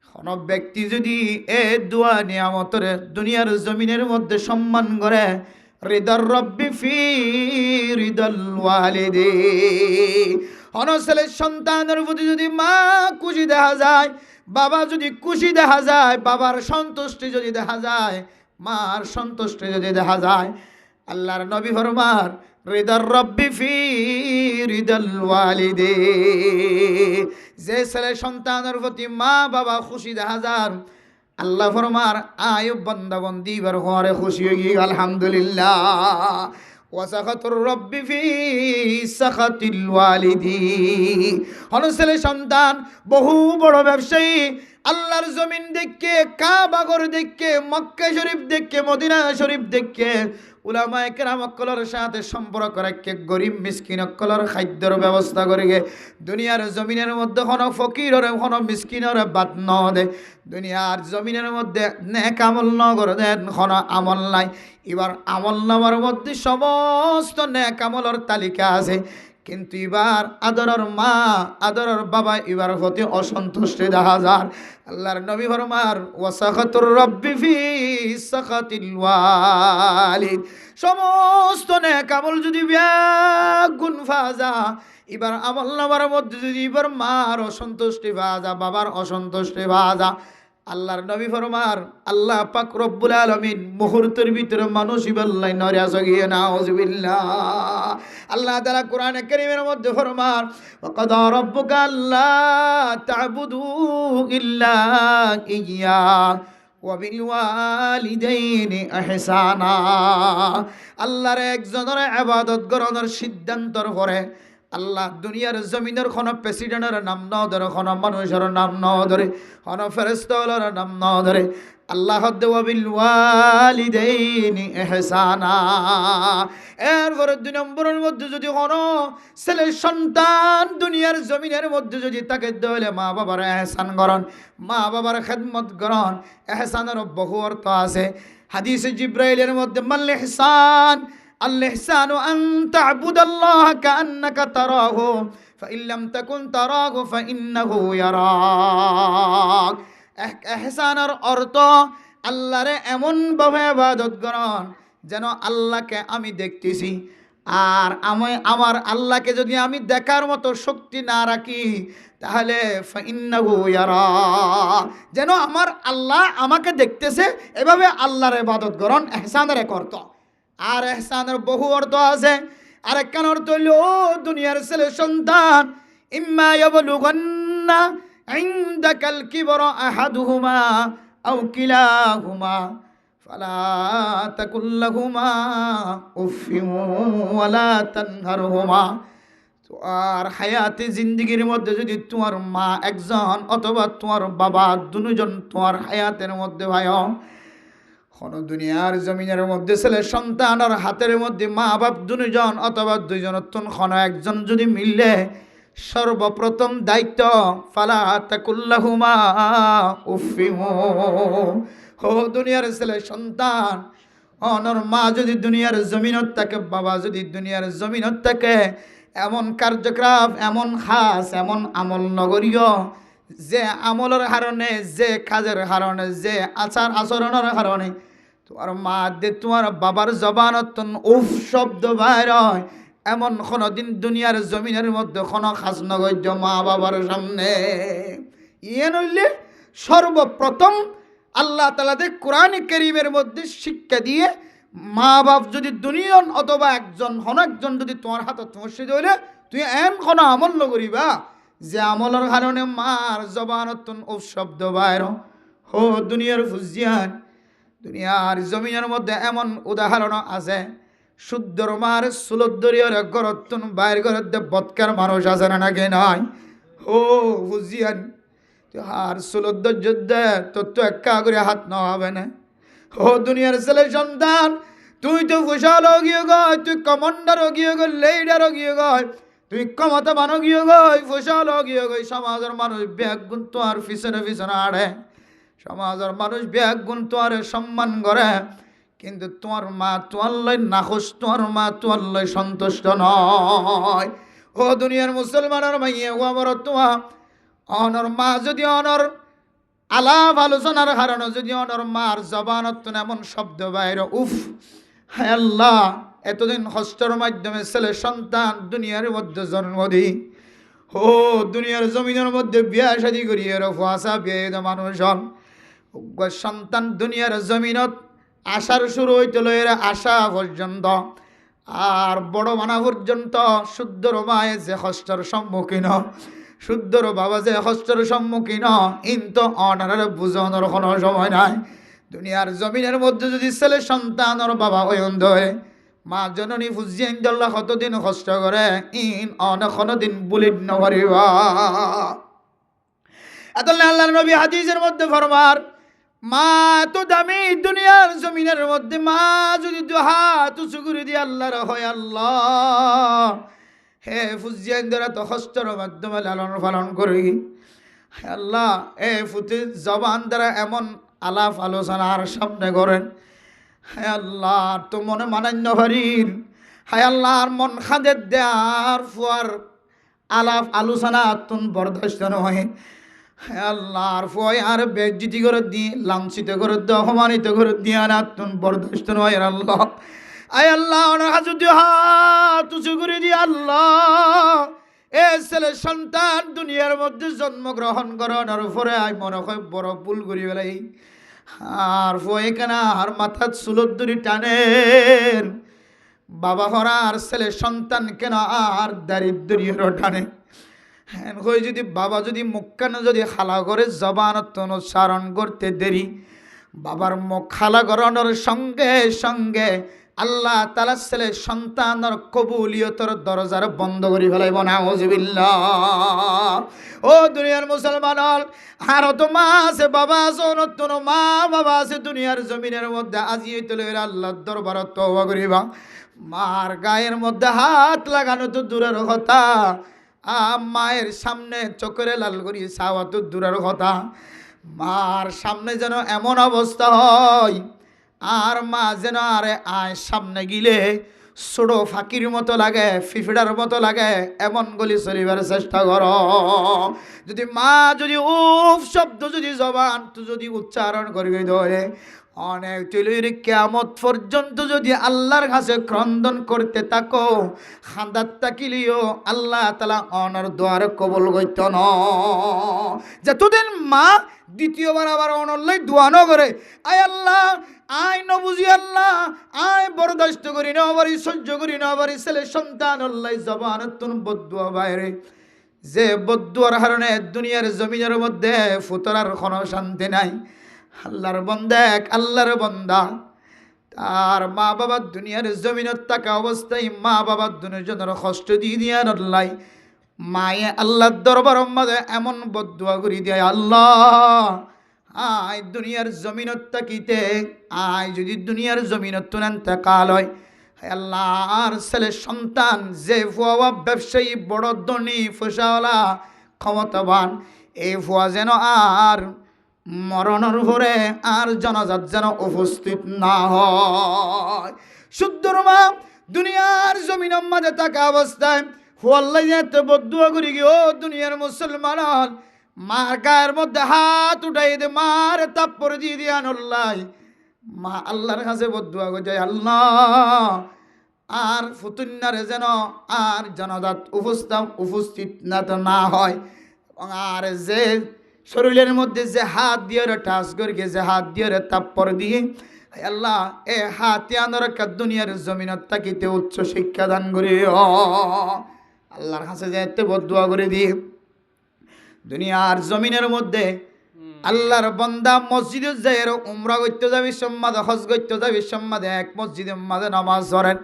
কোন ব্যক্তি যদি এ দোয়া নিয়ামতের দুনিয়ার জমিনের মধ্যে সম্মান করে, রিদার রব্বি ফি রিদাল ওয়ালিদি, অনসলের সন্তানের প্রতি যদি মা খুশি দেখা যায়, বাবা যদি খুশি দেখা যায়, বাবার সন্তুষ্টি যদি দেখা যায়, মার সন্তুষ্টি যদি দেখা যায়, আল্লাহর নবী ফরমান রিদার রব্বি ফি রিদাল ওয়ালিদি, যে ছেলে সন্তানের প্রতি মা বাবা খুশি দেখা যায়, আল্লাহ ফরমার আয়ু বান্দা বন্দি বার ঘরে খুশি হয়ে গিয়ে আলহামদুলিল্লাহ। ওয়াসাখাতুর রব্বি ফি সাখাতিল ওয়ালিদি, হন ছেলে সন্তান বহু বড় ব্যবসায়ী, আল্লাহর জমিন দেখে, কাবা ঘর দেখে, মক্কা শরীফ দেখে, মদিনা শরীফ দেখে উলামায়ে কেরাম অকলের সাথে সম্পর্ক রাখে গরিব মিসকিন অকলের খাদ্যের ব্যবস্থা করে গে। দুনিয়ার জমিনের মধ্যে কোনো ফকিরের কোনো মিসকিনের বাদ ন দে, দুনিয়ার জমিনের মধ্যে নেক আমল ন করে দেন, কোনো আমল নাই। এবার আমল নামার মধ্যে সমস্ত নেক আমলের তালিকা আছে, কিন্তু এবার আদরের মা আদরের বাবা এবার প্রতি অসন্তুষ্টি দেখা যায়। আল্লাহর নবী ফরমার ওয়াসাখাতুর রব্বি ফি সাখাতিল ওয়ালিদ, সমস্ত নেক আমল যদি গুণ ফাজা, এবার আমল নামার মধ্যে যদি এবার মার অসন্তুষ্টি ভাজা, বাবার অসন্তুষ্টি ভাজা, আল্লাহর নবী ফরমার আল্লাহ পাক রব্বুল আলামিন মুহূর্তের ভিতরে মানুষ ইবাল্লাই নরিয়া সগিয়ে নাউজুবিল্লাহ। আল্লাহ তাআলা কোরআনে কারীমের মধ্যে ফরমার ওয়াকাদা রাব্বুকা আল্লা তা'বুদু ইল্লা ইয়্যা ওয়া বিল ওয়ালিদাইনি ইহসানা, আল্লাহর একজনের ইবাদত করার সিদ্ধান্তর পরে আল্লাহ দুনিয়ার জমিনের কোনো প্রেসিডেন্টের নাম ন ধরে, কোনো মানুষের নাম ন ধরে, কোনো ফেরেশতার নাম ন ধরে, আল্লাহ ওয়া বিল ওয়ালিদাইনি ইহসানা। এরপরে 2 নম্বরের মধ্যে যদি কোনো ছেলে সন্তান দুনিয়ার জমিনের মধ্যে যদি তাকে দলে মা বাবার ইহসান করন, মা বাবার খেদমত করন। ইহসানের বহু অর্থ আছে। হাদিসে জিব্রাইলের মধ্যে মাল ইহসান, আল ইহসানু আন তা'বুদাল্লাহ কাআন্নাকা তারাহু ফাইন লাম তাকুন তারাহু ফাইন্নাহু ইয়ারাক। ইহসানের অর্থ আল্লাহরে এমন ভাবে ইবাদত করন যেন আল্লাহকে আমি দেখতেছি, আর আমার আল্লাহকে যদি আমি দেখার মতো শক্তি না রাখি তাহলে ফাইন্নাহু ইয়ারা, যেন আমার আল্লাহ আমাকে দেখতেছে, এভাবে আল্লাহর ইবাদত করন। ইহসানের এক অর্থ। আর ইহসানের বহু অর্থ আছে। আরেকখান অর্থ হলো ও দুনিয়ার ছেলে সন্তান, ইম্মা ইয়াবলুগান্না ইনদাকাল কিবরা আহাদুহুমা আও কিলাহুমা ফালা তাকুল লাহুমা উফিন ওয়ালা তানহারহুমা। আর হায়াতে জিন্দেগির মধ্যে যদি তোমার মা একজন অথবা তোমার বাবা দুজন তোমার হায়াতের মধ্যে ভাই, কোন দুনিয়ার জমিনের মধ্যে ছেলে সন্তান আর হাতের মধ্যে মা বাপ দুজন অথবা দুইজনের কোন একজন যদি মিললে, সর্বপ্রথম দায়িত্ব ফালা তাকুল লাহুমা উফিন। ও দুনিয়ার ছেলে সন্তান, অনর মা যদি দুনিয়ার জমিনত থাকে, বাবা যদি দুনিয়ার জমিনত থাকে, এমন কার্যক্রম, এমন খাস, এমন আমল নগরীয়, যে আমলের কারণে, যে কাজের কারণে, যে আচার আচরণের কারণে তোমার মা দে তোমার বাবার জবানত উফ শব্দ বাইর হয়, এমন কোনোদিন দুনিয়ার জমিনের মধ্যে কোনো খাস নগর্য মা বাবার সামনে। ইয়ে নইলে সর্বপ্রথম আল্লাহ তাআলা কোরআন কারীমের মধ্যে শিক্ষা দিয়ে, মা বাপ যদি দুনিয়ন অথবা একজন যদি তোমার হাতত মসজিদ হইলে তুই এমন কোনো আমল নগরিবা যে আমলের কারণে মার জবানত উফ শব্দ বাইর হো। দুনিয়ার ফুজিয়ান, দুনিয়ার জমিনের মধ্যে এমন উদাহরণ আছে। শুদ্ধর মার সুলদ্দরিয়ার গরতুন বাইর ঘরের দে বৎকার মানুষ আছে না নাকি নয়? ও বুঝিয়ান আর সুলদ্দর যুদ্ধে তোর তো একা করে হাত নেওয়া হবে না। ও দুনিয়ার ছেলে সন্তান, তুই তো ফুসাল গিয়ে গয়, তুই কমান্ডার গিয়ে গয়, লেডার গিয়ে গয়, তুই ক্ষমতাবান গিয়ে গয়, ফুসাল গিয়ে গয়। সমাজের মানুষ ব্যাগ গুণ তো আর পিছনে পিছনে আড়ে, সমাজের মানুষ ব্যাগ গুণ তো আর সম্মান করে, কিন্তু তোমার মা তোমার লয় নাখোশ, তোমার মা তোমার লয় সন্তুষ্ট নয়। ও দুনিয়ার মুসলমানের মাইয়ে ও আমার তোমার অনর মা যদি অনর আলাপ আলোচনার কারণে যদি অনর মার জবানত এমন শব্দ বাইরে, উফ হায় আল্লাহ, এতদিন কষ্টের মাধ্যমে ছেলে সন্তান দুনিয়ার মধ্যে জন্ম দিই, ও দুনিয়ার জমিনের মধ্যে বিয়া শাদি করিয়ে ফুয়াশা বিয়ে মানুষ হন, সন্তান দুনিয়ার জমিনত আসার শুরু হইতে লইয়ের আসা পর্যন্ত আর বড় মানা পর্যন্ত শুদ্ধর মায়ে যে কষ্টের সম্মুখীন, শুদ্ধর বাবা যে কষ্টের সম্মুখীন, কিন্তু অনারে বুঝানোর কোনো সময় নাই। দুনিয়ার জমিনের মধ্যে যদি ছেলে সন্তানের বাবা ওই ধরে মা জননী ফুজিয়েন জল্লা কতদিন কষ্ট করে, ইন অনেক দিন বুলিট নভরিবা। এত আল্লাহর নবী হাদিসের মধ্যে ফরমার, মা তো দামি দুনিয়ার জমিনের মধ্যে, মা যদি দু হাত উঁচু করে দিয়ে আল্লাহর হয়, আল্লাহ হে ফুজিয়ান দ্বারা তো কষ্টের মাধ্যমে লালন পালন করি, আল্লাহ এ ফুতির জবান দ্বারা এমন আলাপ আলোচনার সামনে করেন, হায় আল্লাহ তো মনে মানান্য ভারির, হায় আল্লাহর মন খাদের দেয়ার ফুয়ার আলাপ আলোচনা তুন বরদাস্ত নয়, হায় আল্লাহর ফুয়াই আর বেজ্জিতি করে দিয়ে লাঞ্ছিত করে দিয়ে অপমানিত করে দিয়ে না তুন বরদাস্ত নয়। আল্লাহ আয় আল্লাহ ওনার যদি হাত উঁচু করে দিয়ে, আল্লাহ এ ছেলে সন্তান দুনিয়ার মধ্যে জন্মগ্রহণ করানোর পরে আই মনে হয় বড় ভুল করি বেলাই, আর এখানে আর মাথার সুলদ্দুরি টানেন বাবা হরা আর ছেলে সন্তান কেন আর দারিদ্র্যেরও টানে। হ্যাঁ হয়ে যদি বাবা যদি মুখখানে যদি খালা করে জবানত অনুসরণ করতে দেরি, বাবার মুখ খালা করানোর সঙ্গে সঙ্গে আল্লাহ তাআলা ছেলে সন্তানের কবুলিয়তের দরজার বন্ধ করে ফেলাইব না। নাউজুবিল্লাহ। ও দুনিয়ার মুসলমান, আর তো মা আছে বাবা আছে, নতুন মা বাবা আছে দুনিয়ার জমিনের মধ্যে, আজি তুলে আল্লাহর দরবারত তওবা করিবা। মার গায়ের মধ্যে হাত লাগানো তো দূরের কথা, মায়ের সামনে চোখের লাল করি চাওয়া তো দূরের কথা, মার সামনে যেন এমন অবস্থা হয় আর মা যেন আরে আয় সামনে গিলে ছোড়ো ফাঁকির মতো লাগে, ফিফিডার মতো লাগে, এমন গলি চলিবার চেষ্টা কর। যদি মা যদি উফ শব্দ যদি জবান তো যদি উচ্চারণ করবে ধরে অনেক তুলির কিয়ামত পর্যন্ত যদি আল্লাহর কাছে ক্রন্দন করতে থাকো, খান্দাত তাকিলিও আল্লাহ তাআলা অনার দোয়ার কবুল করত না। যতদিন মা দ্বিতীয়বার আবার অনল্লাই দোয়া ন করে, আয় আল্লাহ আয় ন বুঝি আল্লাহ আয় বরদাস্ত করি না আবার সহ্য করি না আবার ছেলে সন্তান আল্লাহ জবানতুন বদদুয়া বাইরে, যে বদদুয়ার কারণে দুনিয়ার জমিনের মধ্যে ফুতরার কোনো শান্তি নাই। আল্লাহর বান্দা এক আল্লাহর বান্দা তার মা বাবার দুনিয়ার জমিনত থাকা অবস্থায় মা বাবার দুজনের কষ্ট দিয়ে দিয়ে আল্লাহ মায়ে আল্লাহর দরবার মধ্যে এমন বদদুয়া করি দেয়, আল্লাহ আয় দুনিয়ার জমিনত থাকিতে আয় যদি দুনিয়ার জমিনত তুনান্তে কাল হয়, আল্লাহ আর ছেলে সন্তান যে ফুয়া ব্যবসায়ী বড় ধনী ফসাওয়ালা ক্ষমতাবান, এই ফুয়া যেন আর মরণের ভরে আর জানাজাত যেন উপস্থিত না হয়। শুদ্ধর মা দুনিয়ার জমিনের মাঝে থাকা অবস্থায় ফুয়াল্লাই যেতে বদুয়া করি গিয়ে, ও দুনিয়ার মুসলমান মার গায়ের মধ্যে হাত উঠাই দে, মার তাপ্পর দিয়ে দিয়ে আনল্লাই মা আল্লাহর কাছে বদুয়া করে যায়, আল্লাহ আর ফুতুন্নারে যেন আর জানাজাত উপস্থিত না হয়, আর যে শরীরের মধ্যে যে হাত দিয়ে টাচ করে যে হাত দিয়ে তাপ্পর দিয়ে, আল্লাহ এ হাতে আনার দুনিয়ার জমিনত তাকিতে উচ্চ শিক্ষা দান করি, আল্লাহর কাছে যেতে বদুয়া করে দিয়ে দুনিয়ার জমিনের মধ্যে আল্লাহর বান্দা মসজিদে যায় উমরা করতে যাবি সম্মাদে হজ করতে যাবি সম্মাদে এক মসজিদের মাঝে নামাজ ধরেন,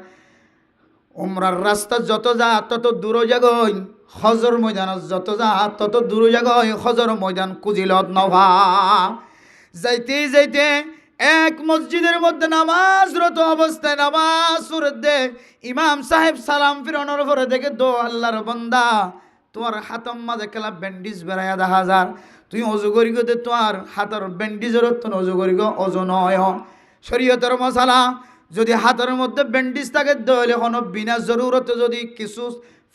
উমরার রাস্তা যত যা তত দূর জাগই, হজর ময়দান যত যা তত দূর জাগই, হজর ময়দান কুজিলত নভা। যাইতে যাইতে এক মসজিদের মধ্যে নামাজরত অবস্থায় নামাজ পড়তে ইমাম সাহেব সালাম ফিরানোর পরে দেখে দো আল্লাহর বান্দা, তোমার হাতম মাঝে খেলা ব্যান্ডিজ বেড়াইয়া দেখা যার, তুই অজু করি গতে তোমার হাতের ব্যান্ডিজের অজু করি গো অজু নয়। শরীয়তের মশালা, যদি হাতের মধ্যে ব্যান্ডিজ থাকে দলে কোনো বিনা জরুরতে যদি কিছু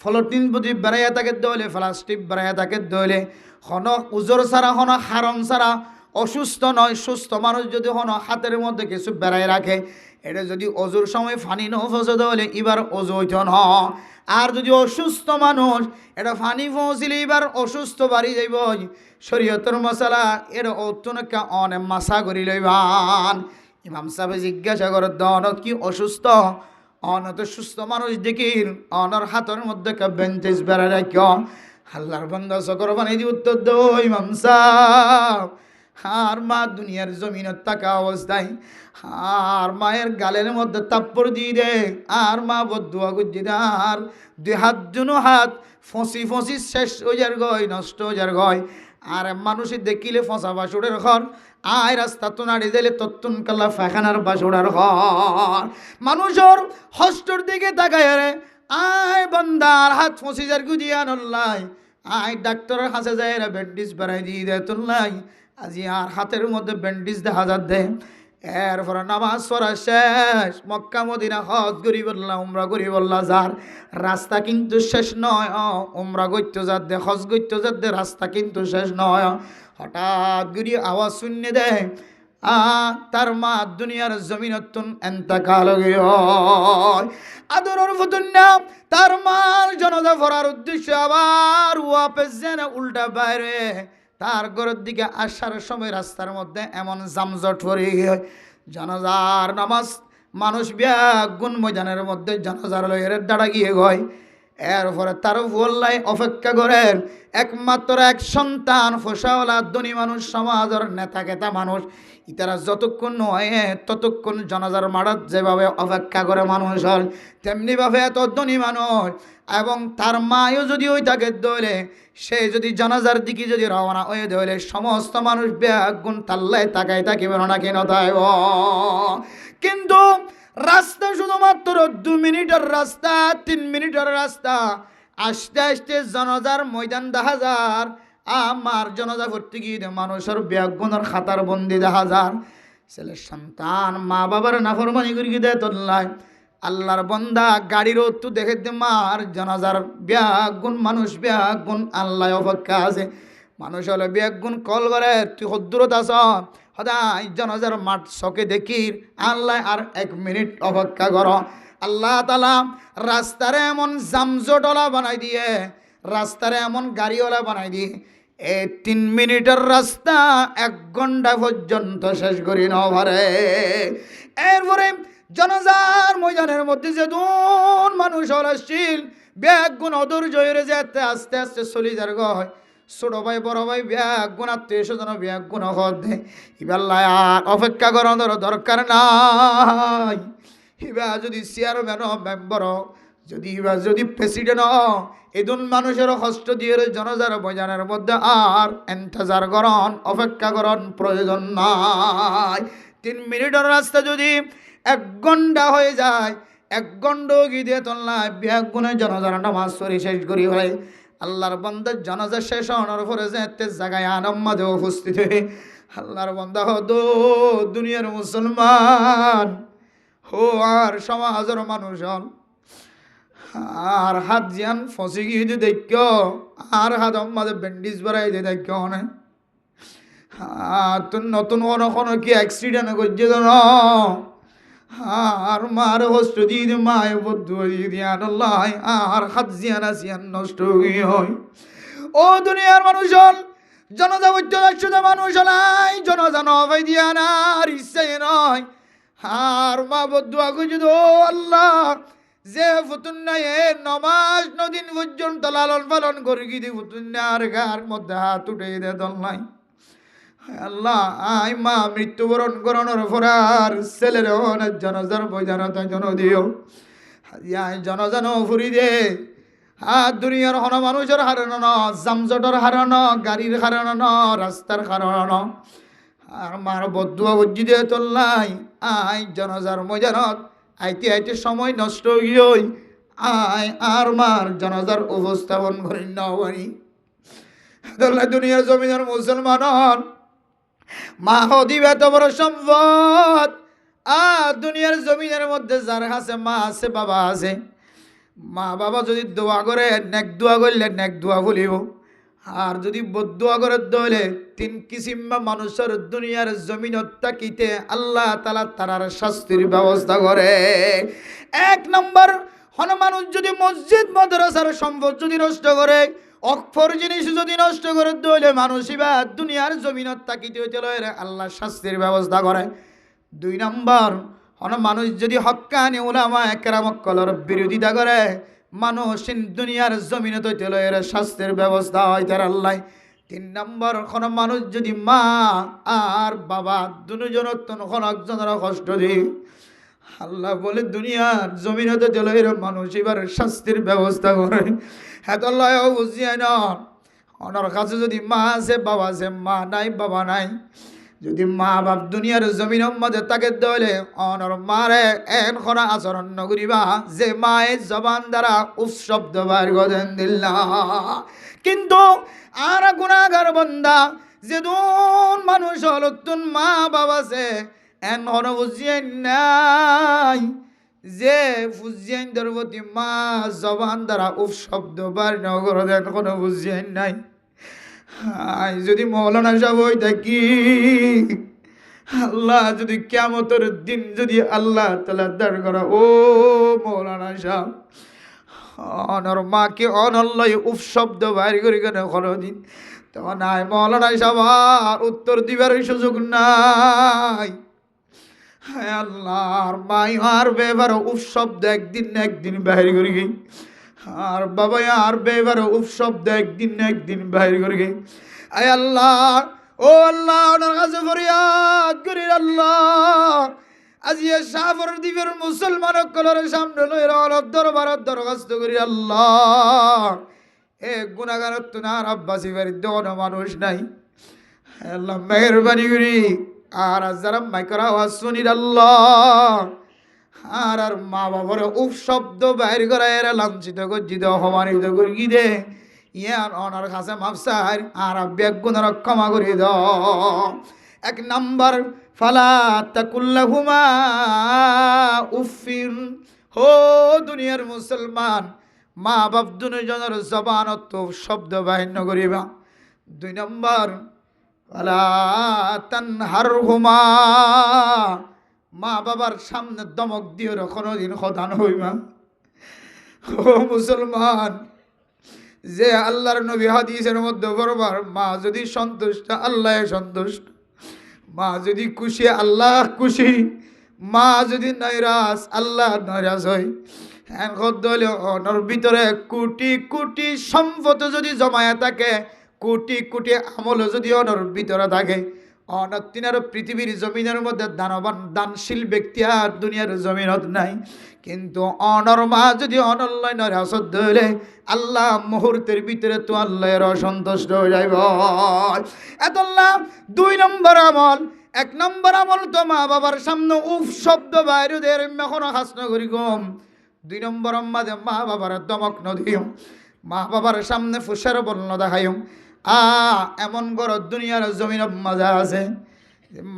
ফলটিন যদি বেড়াইয়া থাকে দলে প্লাস্টিক বেড়াইয়া থাকে দলে কোনো উজর ছাড়া কোনো হারম ছাড়া অসুস্থ নয় সুস্থ মানুষ যদি কোনো হাতের মধ্যে কিছু বেড়াই রাখে, এটা যদি অজুর সময় ফানি ন ফসে হলে এবার অজু হইত ন। আর যদি অসুস্থ মানুষ এটা ফানি পৌঁছিলে এবার অসুস্থ বাড়ি যাইব। শরীয়তের মশালা এর অত্যনকা অনেক মাসা করি লইবান। ইমাম সাহেব জিজ্ঞাসা করে দনত কি অসুস্থ? অনত সুস্থ মানুষ দেখির অনর হাতের মধ্যে বেঞ্চেস বেড়া রাখ। আল্লাহর বান্দা সকর বানিয়ে দি উত্তর দো ইমাম সাহেব, আর মা দুনিয়ার জমিনের থাকা অবস্থায় আর মায়ের গালের মধ্যে তাপ্পর দিয়ে দে, আর মা বদুয়া গুজি দে, আর দুই হাত দুনো হাত ফসি ফসি শেষ হয়ে যার গয় নষ্ট হয়ে যার গয়। আর মানুষে দেখিলে ফসা বাসুরের ঘর, আয় রাস্তা তো নাড়ি দিলে তত্তুন কাল্লা ফাখানার বাসুরার ঘর। মানুষের হস্টর দিকে তাকায় রে, আয় বন্দার হাত ফসি যার গুজিয়া নল্লাই, আয় ডাক্তারের হাসে যায় রে ব্যান্ডিজ বেড়াই দিয়ে দেয় তুললাই। আজি আর হাতের মধ্যে ব্যান্ডিজ দেখা যাচ্ছে। এরপরে নামাজ পড়া শেষ, মক্কা মদিনা হজ করি বললা উমরা করি বললা যার, রাস্তা কিন্তু শেষ নয়। উমরা গইতে যাতে হজ গইতে যাতে রাস্তা কিন্তু শেষ নয়। হঠাৎ করে আওয়াজ শুনে দেয় তার মা দুনিয়ার জমিনতুন এন্তেকাল হয়। আদরের ফুতুন্না তার মার জনদা ফরার উদ্দেশ্যে আবার ওয়াপেস জেনে উল্টা বাইরে তার ঘরের দিকে আসার সময় রাস্তার মধ্যে এমন জামজট পড়ে গিয়ে জানাজার নামাজ মানুষ ব্যাগুন ময়দানের মধ্যে জানাজার লয়ের দাঁড়া গিয়ে গয়। এরপরে তার ভোল্লাই অপেক্ষা করেন একমাত্র এক সন্তান ফোসাওয়ালা ধনী মানুষ, সমাজের নেতা কেতা মানুষ, ইতারা যতক্ষণ নয় ততক্ষণ জানাজার মারাত যেভাবে অপেক্ষা করে মানুষ হল তেমনিভাবে এত ধনী মানুষ এবং তার মায়ও যদি ওই তাকে দলে সে যদি জানাজার দিকে যদি রওনা হয়ে দলে সমস্ত মানুষ ব্যাগুন তাল্লায় তাকায় থাকিবে না কেন তাই। কিন্তু রাস্তা শুধুমাত্র 2 মিনিটের রাস্তা, 3 মিনিটের রাস্তা। আস্তে আস্তে জানাজার ময়দান দেখা যার, আমার জানাজা করতে গিয়ে মানুষের ব্যাগুনের খাতার বন্দি দেখা যার। ছেলের সন্তান মা বাবার নাফরমানি করে দেয় তোল্লায়। আল্লাহর বন্দা গাড়ির তো দেখে দে মার জানাজার ব্যাগুন মানুষ ব্যাগুন আল্লাহ অপেক্ষা আছে। মানুষ হলে ব্যাগুন কল করে তুই হদ্দুরত আস সদাই জানাজার মাঠ চকে দেখির আল্লাহ আর 1 মিনিট অপেক্ষা কর। আল্লাহ তালা রাস্তারে এমন জামজটলা বানাই দিয়ে, রাস্তারে এমন গাড়িওয়ালা বানাই দিয়ে এই 3 মিনিটের রাস্তা 1 ঘন্টা পর্যন্ত শেষ করি না পারে। এরপরে জানাজার ময়দানের মধ্যে যে দুন মানুষ আসছিল ব্যাগুন অধৈর্য হয়ে যেতে আস্তে আস্তে চলি যার গয়। ছোট ভাই বড় ভাই ব্যাগুন আত্মীয় স্বজন ব্যাগুন হদে ইবাল্লাহ আর অপেক্ষা করানোর দরকার নাই। ইবা যদি চেয়ারম্যান মেম্বার যদি ইবা যদি প্রেসিডেন্ট এদুন মানুষের কষ্ট দিয়ে জনজার বজানের মধ্যে আর এন্তেজার করন অপেক্ষা করন প্রয়োজন নাই। 3 মিনিটের রাস্তা যদি 1 ঘন্টা হয়ে যায়, 1 ঘন্টা গিয়ে তোল্লায় ব্যাগুনে জনজার নামাজ পড়ি শেষ করি হয়। আল্লাহর বান্দার জানাজা শেষ হওয়ার পরে যে জায়গায় আনম্মাদে উপস্থিত হয়ে আল্লাহর বান্দা হতো দুনিয়ার মুসলমান হো আর সমাজের মানুষ হন আর হাত জিয়ান ফসি গিয়ে দিয়ে দেখ আর হাত আমাদের ব্যান্ডেজ বাড়াই দিয়ে দেখ অনেক তুই নতুন কোনো কি অ্যাক্সিডেন্ট করছে তো আর মার কষ্ট দিয়ে দিয়ে মায়ের বদ্ধ দিয়ে দিয়ে আল্লাহ আর হাত জিয়ান আসিয়ান নষ্ট হয়ে হয়। ও দুনিয়ার মানুষ হল জনতা বৈদ্য মানুষ হলাই জনতা নয় দিয়া না আর ইচ্ছাই নয়। আর মা বদ্ধ আগুজ ও আল্লাহ যে ফুতুন্নায় নমাজ নদিন পর্যন্ত লালন পালন করে গিয়ে ফুতুন্নার গার মধ্যে হাত উঠে দে দল্লাই। আল্লাহ আই মা মৃত্যুবরণ করানোর পর আর ছেলের অনেক জনজার বৈজানতা জন দিও। ইয়াই জনজানো ফুরি দে দুনিয়ার হন মানুষের হারানো ন জামজটর হারানো গাড়ির হারানো ন রাস্তার হারানো আর মার বদুয়া বুঝি দিয়ে তোল্লাই আই জনজার ময়দানত আইতে আইতে সময় নষ্ট হই আয় আর মার জনজার উপস্থাপন করি নবানি তোল্লাই দুনিয়ার জমিনের মুসলমানন মা হদিবে এত বড় সম্পদ দুনিয়ার জমিনের মধ্যে যার আছে মা আছে বাবা আছে মা বাবা যদি দোয়া করে নেক দোয়া করলে নেক দোয়া বলিব আর যদি বদুয়া করে দলে তিন কিসিম মানুষের দুনিয়ার জমিনত তাকিতে আল্লাহ তাআলা তারার শাস্তির ব্যবস্থা করে। এক নম্বর হন মানুষ যদি মসজিদ মাদ্রাসার সম্পদ যদি নষ্ট করে অক্ষর জিনিস যদি নষ্ট করে দলে মানুষই বা দুনিয়ার জমিনত তাকিতে হইতে লয় আল্লাহ শাস্তির ব্যবস্থা করে। দুই নম্বর হন মানুষ যদি হক্কানি উলামা কেরামত কলর বিরোধিতা করে মানুষ দুনিয়ার জমিনে হইতে লয় শাস্তির ব্যবস্থা হয় তার আল্লাহ। তিন নম্বর কোন মানুষ যদি মা আর বাবা দুজনের কোন একজনের কষ্ট দি আল্লাহ বলে দুনিয়ার জমিনে হইতে লয় মানুষ এবার শাস্তির ব্যবস্থা করে। এত লয় বুঝিয়ে না ওনার কাছে যদি মা আছে বাবা আছে মা নাই বাবা নাই যদি মা বাপ দুনিয়ার জমিনের মধ্যে তাকে দলে অনর মারে এন খরা আচরণ নকরিবা যে মায়ের জবান দ্বারা উৎশব্দ বার গদেন দিল্লা। কিন্তু আর গুনাহগার বান্দা যে দুন মানুষ হলতুন মা বাবা আছে এন হন বুঝিয়ে নাই যে বুঝিয়ে দরবতী মা জবান দ্বারা উৎশব্দ বার নগর দেন কোনো বুঝিয়ে নাই। যদি মৌলানা সাহেব হই থাকি আল্লাহ যদি কিয়ামতের দিন যদি আল্লাহ তাআলা দাঁড় করা ও মৌলানা সাহেব অনর মাকে অনল্লয় উপশব্দ বাইর করি কেন কোনদিন তখন নাই মৌলানা সাহেব আর উত্তর দিবার সুযোগ নাই। আল্লাহর মাই আর বেবার উপশব্দ একদিন না একদিন বাইর করি গই আর বাবা আর বেবার উপশব্দ একদিন না একদিন বাইর করে গে। আয় আল্লাহ ও আল্লাহ ওনার কাছে ফরিয়াদ করি আল্লাহ আজি সাফর দ্বীপের মুসলমান কলর সামনে লই রলত দরবারত দরখাস্ত করি আল্লাহ এ গুনাহগার তুনার আব্বাসি বাড়ির দেওয়ান মানুষ নাই আল্লাহ মেহেরবানি করি আর যারা মাইকের আওয়াজ শুনির আল্লাহ আর আর মা বাবার উপশব্দ বাইর করা এরা লাঞ্ছিত গজ্জিত অপমানিত করি দে ইয়ার অনার কাছে মাফসার আর বেগ গুণার ক্ষমা করে দাও। এক নম্বর ফালা তাকুল্লাহুমা উফিন হো দুনিয়ার মুসলমান মা বাপ দুজনের জবানত শব্দ বাহিন্য করিবা। দুই নম্বর ফালা তানহারহুমা মা বাবার সামনে দমক দিয়ে কোনোদিন খদান হইবা। ও মুসলমান যে আল্লাহর নবী হাদিসের মধ্যে বরবার মা যদি সন্তুষ্ট আল্লাহ সন্তুষ্ট মা যদি খুশি আল্লাহ খুশি মা যদি নৈরাস আল্লাহ নৈরাস হয়। ওনার ভিতরে কোটি কোটি সম্পদ যদি জমায়া থাকে কোটি কোটি আমল যদি ওনার ভিতরে থাকে অনতিনার পৃথিবীর জমিনের মধ্যে দানবান দানশীল ব্যক্তি আর দুনিয়ার জমিনত নাই। কিন্তু অনর মা যদি অনল্লায় নৈরাসত ধরে আল্লাহ মুহূর্তের ভিতরে তো আল্লাহর অসন্তুষ্ট হয়ে যাইব। এত দুই নম্বর আমল এক নম্বর আমল তো মা বাবার সামনে উফ শব্দ বাইরুদের এখনো হাসন করি গম। দুই নম্বর মাঝে মা বাবার দমক নদীয় মা বাবার সামনে ফুসার বর্ণ দেখাইম এমন গড় দুনিয়ার জমিন মজা আছে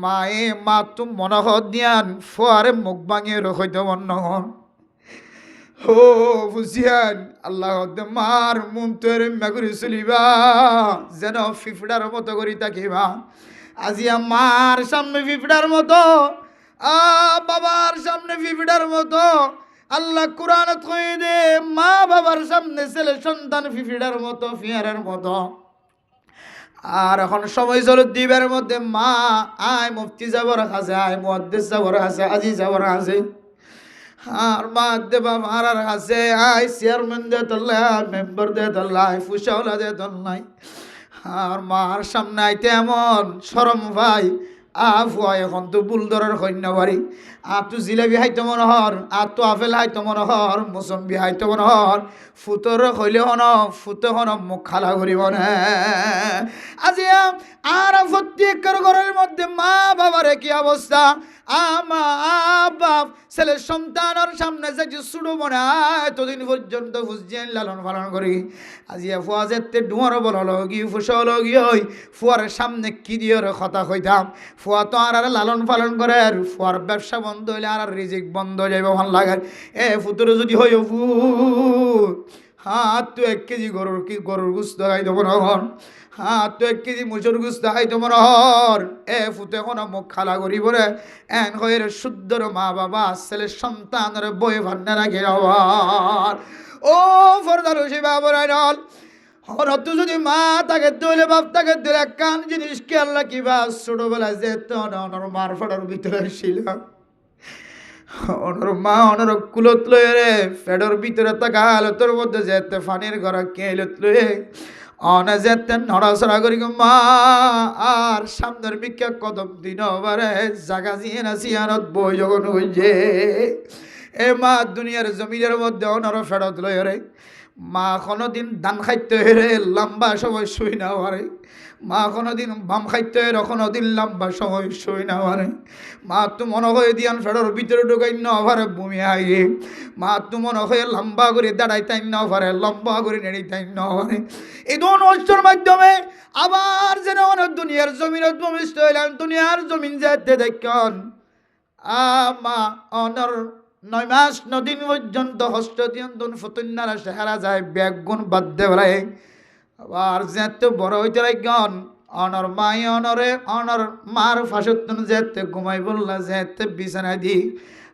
মায়ে মা তুম মনহ দিয়ান ফোয়ারে মুখ ভাঙিয়ে রইতে মন হন ও বুঝিয়ান আল্লাহ মার মন তৈরি মেগুরি চলিবা যেন ফিফড়ার মতো করি থাকিবা। আজিয়া মার সামনে ফিফড়ার মতো বাবার সামনে ফিফড়ার মতো আল্লাহ কুরআনত কই দে মা বাবার সামনে ছেলে সন্তান ফিফড়ার মতো ফিয়ারের মতো। আর এখন সময় চল দিবের মধ্যে মা আয় মুফতি যাবর আছে আয় মুহাদ্দিস যাবর আছে আজি যাবর আছে আর মা দেবা মারার আছে আয় চেয়ারম্যান দে তল্লা মেম্বার দে তল্লা ফুসাওলা দে তল্লাই আর মার সামনে আইতে এমন শরম ভাই ফুয়া এখন তো বুলদরের সৈন্য বাড়ি তো জিলাপি হাইতো মনোহর তো আপেল হাইতো মনোহর মৌসম্বি হাইতো মনোহর ফুতর হইলে হন ফুতে হন মুখ খালা করিব না আজি আর প্রত্যেকের ঘরের মধ্যে মা বাবার কি অবস্থা মা বাপ ছেলের সন্তানের সামনে যে শুরু মনে এতদিন পর্যন্ত ফুসিয়ান লালন পালন করি আজি ফুয়া যেতে ডুয়ার বল লগি ফুসল গি হই ফুয়ার সামনে কি দিয়ে কথা কইতাম ফুয়া তো আর লালন পালন করে আর ফুয়ার ব্যবসা বন্ধ হইলে আর রিজিক বন্ধ হয়ে যাইব ভাল লাগে ফুতুরে যদি হই ফু তো 1 কেজি গরুর গুস্ত খাই দেবো না তো 1 কেজি মুসুর গুস্ত খাই দেবো না ফুতে এখন মুখ খালা করি বলে এন হয়ে শুদ্ধর মা বাবা ছেলের সন্তানের বই ভান্ডা রাখে আবার ও ফরদার সে বাবরাই নল হরত যদি মা তাকে দইলে বাপ তাকে দিলে কান জিনিস কি আল্লাহ কিবা ছোটবেলায় যে অনর মার ফটার ভিতরে ছিল অনর মা অনর কুলত লয়ে রে ফেডর ভিতরে থাকা হালতের মধ্যে যেতে ফানির ঘর কেলত লয়ে অনে যেতে নড়াচড়া করি মা আর সামনের বিক্ষা কদম দিন বারে জাগা জিয়ে না সিয়ানত বই যখন হইছে মা দুনিয়ার জমিনের মধ্যে অনর ফেরত লয়ে রে মা কোনোদিন ধান খাইতে রে লম্বা সময় শুই না পারে মা কোনোদিন বাম খাইতে কোনোদিন লম্বা সময় শুই না পারে মা তো মনে হয়ে দিয়ান ফেডর ভিতরে ঢুকাই না পারে বমি আগে মা তো মনে হয়ে লম্বা করে দাঁড়াইতাই না পারে লম্বা করে নেড়িতাই না পারে এই দোন অস্ত্রের মাধ্যমে আবার যেন অনেক দুনিয়ার জমিনত ভূমিষ্ঠ হইলেন দুনিয়ার জমিন যেতে দেখুন মা অনর 9 মাস 9 দিন পর্যন্ত হস্ত দিয়ন্তন ফতুন্নারা সেহারা যায় ব্যাগ গুণ বাদ দেয় আবার যেতে বড় হইতে লাগন অনর মাই অনরে অনর মার ফাঁসতন যেতে ঘুমাই বললা যেতে বিছানা দি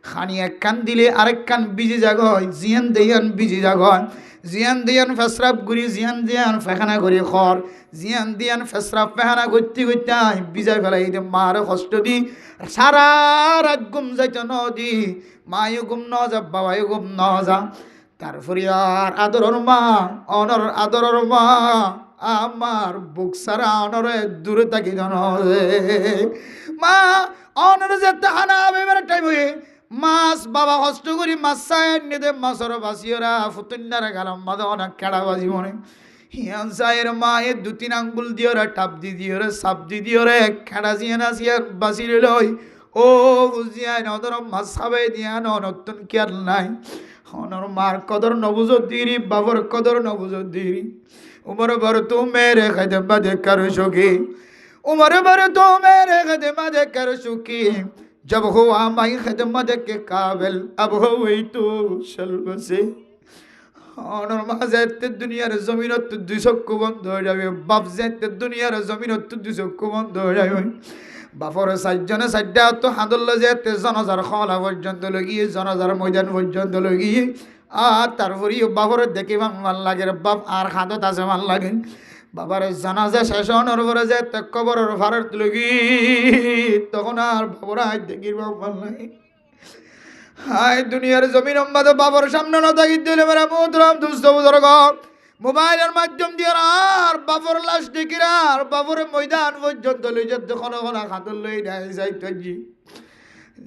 খানি এক কান দিলে আরেক কান বিজি জাগয় জিয়ান দিয়ান বিজি জাগয় জিয়ান দিয়ান ফেসরাপ গুড়ি জিয়ান দিয়ান ফেখানা করি খর জিয়ান দিয়ান ফেসরাপ ফেখানা করতে করতে বিজাই ফেলাই মার কষ্ট দি সারা রাত ঘুম যাইতে নদী মায়ও ঘুম ন যা বাবাও ঘুম ন যা তারপরে আর আদরের মা অনর আদরের মা আমার বুক সারা অনরে দূরে থাকি জন মা অনর যেতে হানা এবার টাইম হয়ে মাছ বাবা কষ্ট করি মাছ চাই নিদে মাছর বাসিওরা ফুতুন্নারা গেলাম মাদা অনেক কেড়া বাজি মনে হিয়ান চায়ের মা 2-3 আঙ্গুল দিয়ে টাপ দি দিয়ে সাপ দি দিয়ে খেড়া জিয়ে না সিয়ার বাসি লই ও বুঝিয়াই নদর মাছ সাবে দিয়া নতুন কেয়ার নাই অনর মার কদর নবুজ দিরি বাবর কদর নবুজ দিরি উমর বর তু মেরে খদমা দেখর সুখী উমর বর তু মেরে খদমা দেখর সুখী जब हुआ माई खिदमत के काबिल अब हुई तो शल्ब से অনর মা যেতে দুনিয়ার জমিনত 200 বন্ধ হয়ে যাবে বাপ যেতে দুনিয়ার জমিনত 200 বন্ধ হয়ে যাবে বাপর সাতজনে সাতটা তো হাদল যেতে জনজার খলা পর্যন্ত লগিয়ে জনজার ময়দান পর্যন্ত লগিয়ে তারপরে বাপর দেখে ভাল লাগে বাপ আর হাতত আছে ভাল লাগে বাবার জানাজা শেষ হওয়ার পরে যেতে কবরের ভারত লগি তখন আর বাবরা দেখির বাপ ভাল লাগে হায় দুনিয়ার জমিন আমাদের বাবার সামনে না থাকি দিলে মেরা মোহতরাম দুস্থ বুজুর্গ মোবাইলের মাধ্যম দিয়ে আর বাবর লাশ দেখিরা আর বাবরের ময়দান পর্যন্ত লই যেতে কোনো খাতর লই নাই যাইতে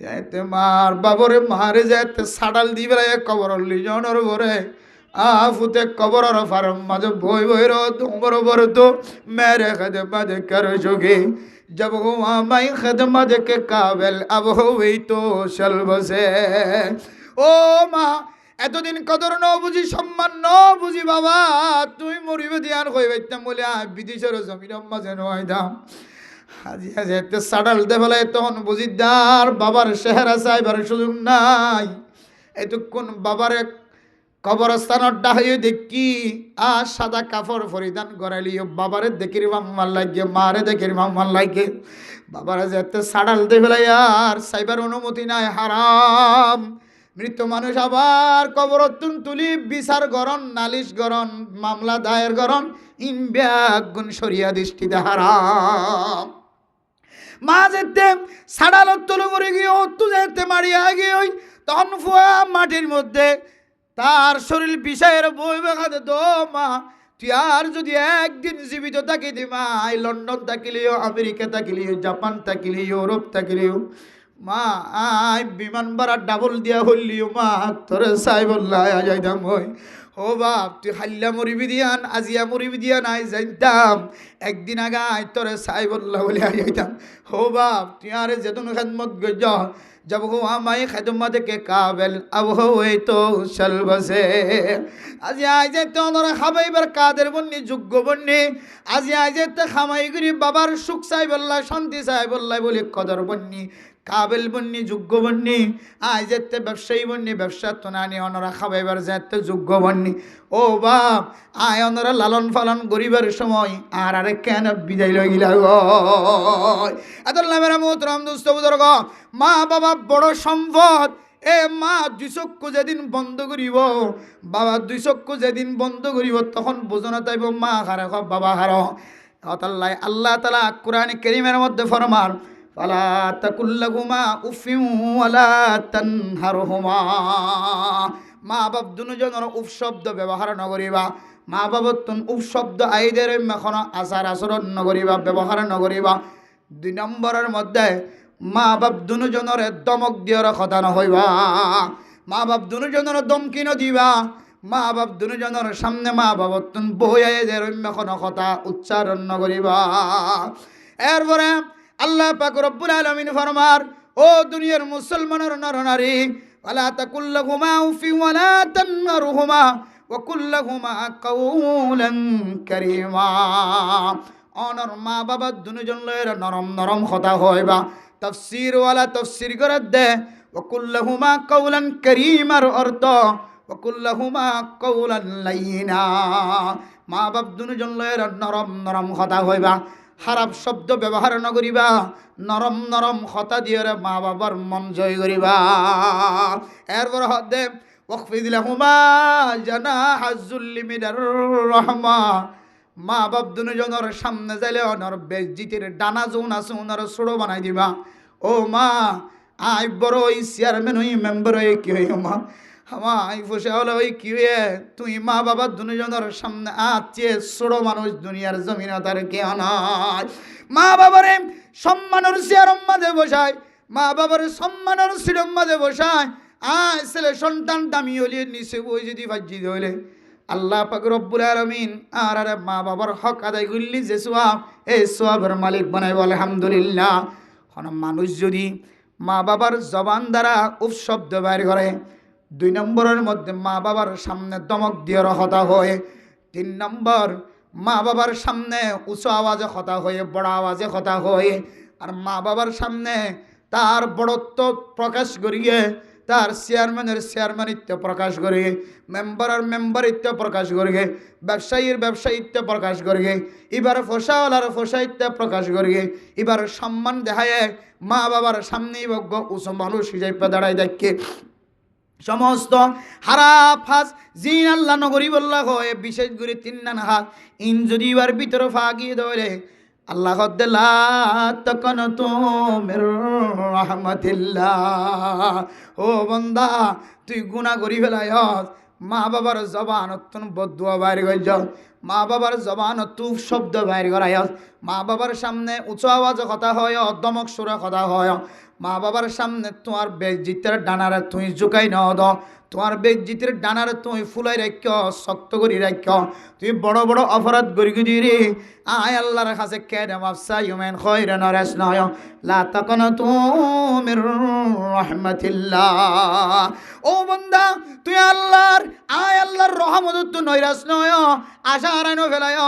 যাইতে মার বাবরে মারে যাইতে সাডাল দিবে কবর লই জনের ভরে ফুতে কবরের ফার্ম মাঝে বই বই রোমর বর তো মেরে खिदमत कर जोगे जब हुआ मैं खिदमत के काबिल अब हुई तो शल्ब से ও মা এতদিন কদর ন বুঝি সম্মান ন বুঝি বাবা তুই মরিবে দিয়ান কই বাইতাম বলে বিদেশের জমিন মাঝে নয় দাম আজি আজি এতে সাডাল দে ফেলে তখন বুঝিদার বাবার চেহারা চাইবার সুযোগ নাই এতক্ষণ বাবার কবরস্থানত ডাহাইও দেখি সাদা কাপড় পরিধান করাইলিও বাবারে দেখির ভাল লাগে মারে দেখির ভাল লাগে বাবারা যেতে সাডাল দে ফেলাই আর সাইবার অনুমতি নাই হারাম মৃত মানুষ আবার কবরতুন তুলি বিচার গরণ নালিশ গরণ মামলা দায়ের গরণ ইনব্যাগুন শরিয়া দৃষ্টিতে হারাম মা যেতে সাডালত তুলো করে গিয়ে তু যেতে মারিয়া গিয়ে তখন ফুয়া মাটির মধ্যে তার শরীর বিষয়ের বই বেখাতে দো মা তুই আর যদি একদিন জীবিত থাকি মা, লন্ডন থাকিলিও, আমেরিকা থাকিলিও, জাপান থাকিলিও, ইউরোপ থাকিলিও, মা আই বিমান ভাড়া ডাবল দিয়া হইলিও মা তোরে চাই বললা যাইতাম ওই। ও বাপ তুই হাল্লা মরিবি দিয়ান, আজিয়া মরিবি দিয়া নাই যাইতাম, একদিন আগাই তোরে চাই বললা বলে যাইতাম। ও বাপ তুই আরে যেতন খেদমত গজ जब हुआ मैं खिदमत के काबिल अब हुए तो चल बसे। आज आइजे तो ओनरा খাবাইবার কাদের বন্নি যোগ্য বন্নি, আজি আইজে তে খামাই করি বাবার সুখ চাই বললা, শান্তি চাই বললাই বলি কদর বন্নি, কাবিল বন্নি, যোগ্য বন্নি। আইজে তে ব্যবসায়ী বন্নি, ব্যবসা তো নানি ওনরা খাবাইবার যেতে যোগ্য বন্নি। ও বাপ আয় ওনরা লালন পালন গরিবের সময় আর আরে কেন বিদায় লই গিলা গো। আদাল্লাহ মেরা মোহতরম দোস্ত বুজুর্গ, মা বাবা বড় সম্পদ। এ মা দুই চক্ষু যেদিন বন্ধ করিব, বাবা দুই চক্ষু যেদিন বন্ধ করিব, তখন বোঝনা তাইব মা হারে বাবা হার। আল্লাহ তাআলা কোরআনে কারীমের মধ্যে ফরমান, ফালা তাকুল্লাহুমা উফিউ ওয়ালা তানহারহুমা। মা বাপ দুজনের উফ শব্দ ব্যবহার নকরিবা। মা বাবার তুন উফ শব্দ আইদের এখন আচার আচরণ নকরিবা, ব্যবহার নকরিবা। 2 নম্বরের মধ্যে মা বাপ দুজনের দমক দিয়ার কথা নহইবা। মা বাপ দুজনের দমকি নদিবা। মা বাপ দুজনের সামনে মা বাবার তুন বইয়াইদের এখন কথা উচ্চারণ নকরিবা। এরপরে আল্লাহ পাক রব্বুল আলামিন ফরমার, ও দুনিয়ার মুসলমানের নরনারী, ওয়ালা তাকুল্লাহুমা উফি ওয়ালা তানহারহুমা ওয়া কুল্লাহুমা কাওলান কারীমা। অনর মা বাবা দুজন লয়ের নরম নরম কথা হইবা। তাফসীর ওয়ালা তাফসীর করে দে, ওয়া কুল্লাহুমা কাওলান কারীমার অর্থ ওয়া কুল্লাহুমা কাওলান লাইয়িনা। মা বাপ দুজন লয়ের নরম নরম কথা হইবা, খারাপ শব্দ ব্যবহার নকরিবা, নরম নরম কথা দিয়ে মা বাবার মন জয় করিবা। এরপর হদে ওয়াকফিদ লাহুমা জানাহা যুল্লি মিনার রাহমা। মা বাপ দুজনের সামনে যাইলে অনর বেজ্জিতির ডানা যৌন আছে ওনার ছোড়ো বানাই দিবা। ও মা আই বড় ওই চেয়ারম্যান হই, মেম্বার হই, কি হই মা আমায় ফুসে হলো ওই কি হয়ে তুই মা বাবা দুজনের সামনে আছে ছোড়ো মানুষ দুনিয়ার জমিনে তার কে নয়। মা বাবারে সম্মানের চেয়ারের মাঝে বসায়, মা বাবার সম্মানের সিঁড়ের মাঝে বসায়। আয় ছেলে সন্তান দামি হলে নিচে বই যদি বাজি হইলে আল্লাহ পাক রব্বুল আলামিন আর আরে মা বাবার হক আদায় করলি যে সোয়াব, এই সোয়াবের মালিক বানাইব আলহামদুলিল্লাহ। কোন মানুষ যদি মা বাবার জবান দ্বারা উপশব্দ বাইর করে, 2 নম্বরের মধ্যে মা বাবার সামনে দমক দিয়ে কথা হয়। 3 নম্বর মা বাবার সামনে উঁচু আওয়াজে কথা হয়ে, বড় আওয়াজে কথা হয়। আর মা বাবার সামনে তার বড়ত্ব প্রকাশ করিয়ে, তার চেয়ারম্যানের চেয়ারম্যানিত্ব প্রকাশ করিয়ে, মেম্বারের মেম্বারিত্ব প্রকাশ করিয়ে, ব্যবসায়ীর ব্যবসায়িত্ব প্রকাশ করিয়ে, এবার ফসাওয়ালার ফসাইত্ব প্রকাশ করিয়ে, এবার সম্মান দেখায় মা বাবার সামনেই বজ্ঞ উঁচু মানুষ হিসেবে দাঁড়ায় দেখে সমস্ত হারাপ হাস জিন আল্লাহ নগরী বল্লা হয়। বিশেষ করে 3 হাত ইন যদি এবার ভিতরে ফাঁকিয়ে ধরে আল্লাহ লা তাকানাতু মির রাহমাতিল্লাহ। ও বান্দা তুই গুনাহ করি ফেলায়স, মা বাবার জবানত বদদুয়া বাইর কইছ, মা বাবার জবানত শব্দ বাইর করায়স, মা বাবার সামনে উঁচু আওয়াজে কথা হয়, দমক সুরে কথা হয়। মা বাবার সামনে তোমার বেজ্জিতের ডানারে তুই ঝুঁকাই ন দ, তোমার বেজ্জিতের ডানারে তুই ফুলাই রাখ, শক্ত করি রাখ। তুই বড় বড় অপরাধ করি রে আয় আল্লাহর কাছে কেডে মাফসা ইউমেন খয়রা নরাস নয় লা তাকানাতু মির রাহমাতিল্লাহ। ও বান্দা তুই আল্লাহর আয় আল্লাহর রহমত তুই নৈরাস নয়, আশা হারানো ফেলায়।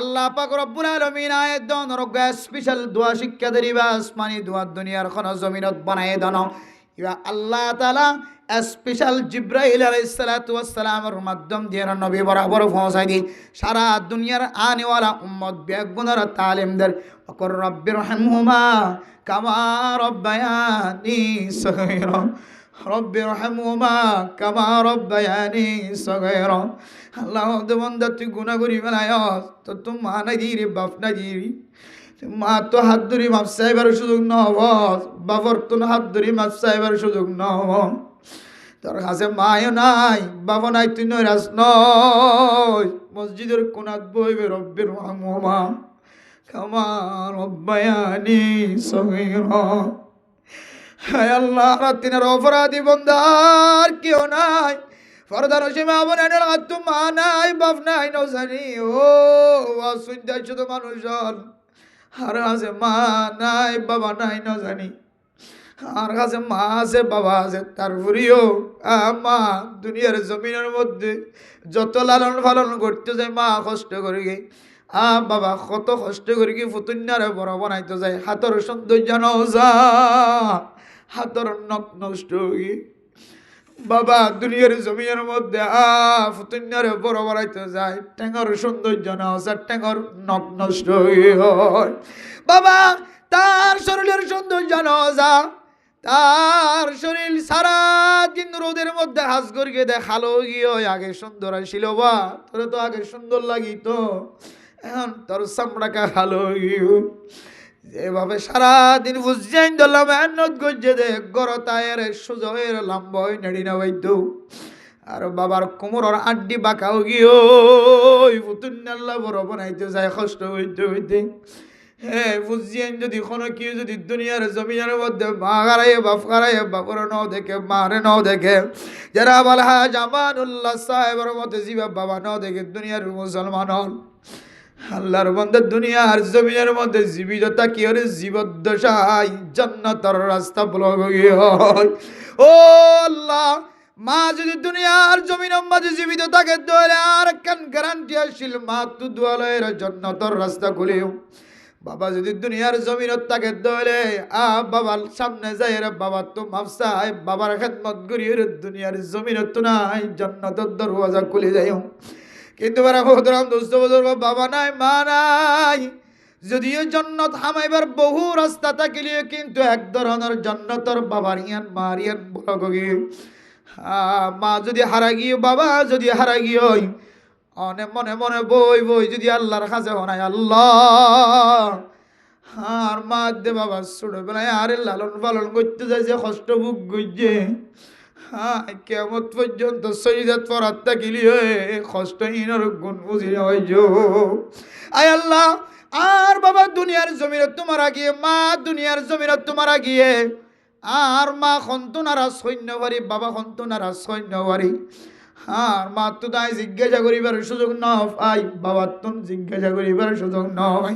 আল্লাহ পাক রব্বুল আলামিন আয়াত দন রগ স্পেশাল দোয়া শিক্ষা দেরিবা, আসমানি দোয়া দুনিয়ার কোন জমিনত বানায় দানো। ইয়া আল্লাহ তাআলা স্পেশাল জিব্রাইল আলাইহিস সালাতু ওয়াস সালামের মাধ্যম দিয়ে নবী বরাবর পৌঁছাই দি সারা দুনিয়ার আনেওয়ালা উম্মত বেগুনার তালিমদের ওকর রব্বির রহমহুমা কামা রব্বায়ানি সগীরা, রব্বির রহমহুমা কামা রব্বায়ানি সগীরা। আল্লাহ বান্দা তুই গুনাহ করি বেলায়স তো তুই মা নাই রে বাপ নাই রে, মা তো হাত ধরি মাপ চাইবার সুযোগ নহব, বাবার তো হাত ধরি মাপ চাইবার সুযোগ নহব। তোর কাছে মায়ও নাই, বাবা নাই, তুই নৈরাজ নয়। মসজিদের কোনাত বইবে রব্বির রহমা কামা রব্বায়ানি সগীরা। হায় আল্লাহ, রাতিনের অপরাধী বন্দার কেউ নাই, ফরদার সীমা বনানের হাত মা নাই, বাপ নাই, নজানি ও শুনতে শুধু মানুষ আর আছে মা নাই, বাবা নাই, নজানি আর কাছে মা আছে, বাবা আছে, তারপরেও মা দুনিয়ার জমিনের মধ্যে যত লালন পালন করতে যায়, মা কষ্ট করে গে, বাবা কত কষ্ট করে কি ফুতুন্যারে বড় বানাইতে যায়, হাতর সৌন্দর্য নজা, হাতর নখ নষ্ট হয়ে বাবা দুনিয়ার জমিনের মধ্যে ফুতুন্যারে বড় বানাইতে যায়, ঠ্যাঙর সৌন্দর্য নজা, ঠ্যাঙর নখ নষ্ট হয়ে হয় বাবা। তার শরীরের সৌন্দর্য নজা, তার শরীর সারা দিন রোদের মধ্যে হাস করিয়ে দেখালো গিয়ে আগে সুন্দর আসিল, বা তোর তো আগে সুন্দর লাগিত, এখন তোর চামড়াকে খালো গিয়ে যেভাবে সারাদিন বুঝছেন ধরলাম এনত গজ্জে দে গরতায়ের সুজয়ের লম্বই নেড়ি না বৈদ্য আর বাবার কোমরের আড্ডি বাঁকাও গিয়ে পুতুন্নাল্লা বড় বানাইতে যায় কষ্ট হইতে হইতে। হ্যাঁ বুঝছেন, যদি কোনো কেউ যদি দুনিয়ার জমিনের মধ্যে মা হারাইয়ে বাপ হারাইয়ে বাপর ন দেখে মারে ন দেখে, যারা বালহা জামানুল্লাহ সাহেবের মধ্যে জীবা বাবা ন দেখে দুনিয়ার মুসলমান হল। আল্লাহর বন্ধু দুনিয়ার জমিনের মধ্যে জীবিত তাকি ওরে জীবদ্দশায় জান্নাতের রাস্তা ব্লক হয়ে হয়। ও আল্লাহ, মা যদি দুনিয়ার জমিনের মধ্যে জীবিত থাকে তাহলে আর কেন গ্যারান্টি আসিল মা তু দুয়ালয়ের জান্নাতের রাস্তা খুলিও। বাবা যদি দুনিয়ার জমিনত থাকে তাহলে বাবার সামনে যাই রে বাবা তো মাফসায় বাবার খেদমত করি রে দুনিয়ার জমিনত নাই জান্নাতের দরওয়াজা খুলে যাইও। কিন্তু বাবা নাই, মা নাই, যদিও জন্নত হামাইবার বহু রাস্তা থাকিলেও কিন্তু এক ধরনের জন্নতর বাবার ইয়ান মার ইয়ান বলগ গিয়ে মা যদি হারা গিয়ে, বাবা যদি হারা গিয়ে অনে মনে মনে বই বই যদি আল্লাহর কাছে হনাই আল্লাহ আর মা দে বাবা ছোটবেলায় আরে লালন পালন করতে যায় যে কষ্ট বুক গইছে, কেমন পর্যন্ত সৈদাত পরাত থাকিলি কষ্টহীনের গুণ বুঝি আয় আল্লাহ। আর বাবা দুনিয়ার জমিনে তোমার গিয়ে, মা দুনিয়ার জমিনে তোমার গিয়ে আর মা সন্তানারা সৈন্যবাড়ি, বাবা সন্তানারা সৈন্যবাড়ি, আর মা তো তাই জিজ্ঞাসা করিবার সুযোগ নয়, বাবা তুমি জিজ্ঞাসা করিবার সুযোগ নয়,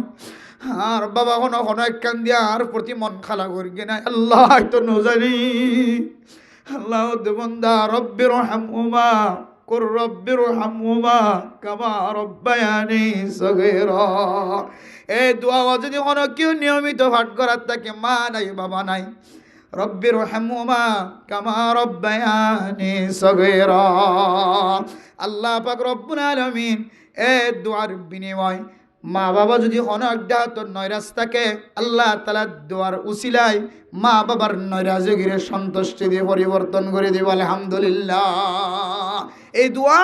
আর বাবা কোনো কোনো একখান দিয়া আর প্রতি মন খালা করি না আল্লাহ তো নজানি। আল্লাহ বন্দা রব্বির রহমহুমা কুর রব্বির রহমহুমা কামা রব্বায়ানি সগীরা। এই দোয়া যদি কোনো কেউ নিয়মিত পাঠ করার থাকে, মা নাই বাবা নাই, রব্বির রহমহুমা কামা রব্বায়ানি সগীরা। আল্লাহ পাক রব্বুল আলামিন এই দোয়ার বিনিময় মা বাবা যদি কোনো একটা তোর নৈরাজ থাকে, আল্লাহ তাআলা দোয়ার উসিলায় মা বাবার নৈরাজগিরে সন্তুষ্টি দিয়ে পরিবর্তন করে দিব আলহামদুলিল্লাহ। এই দোয়া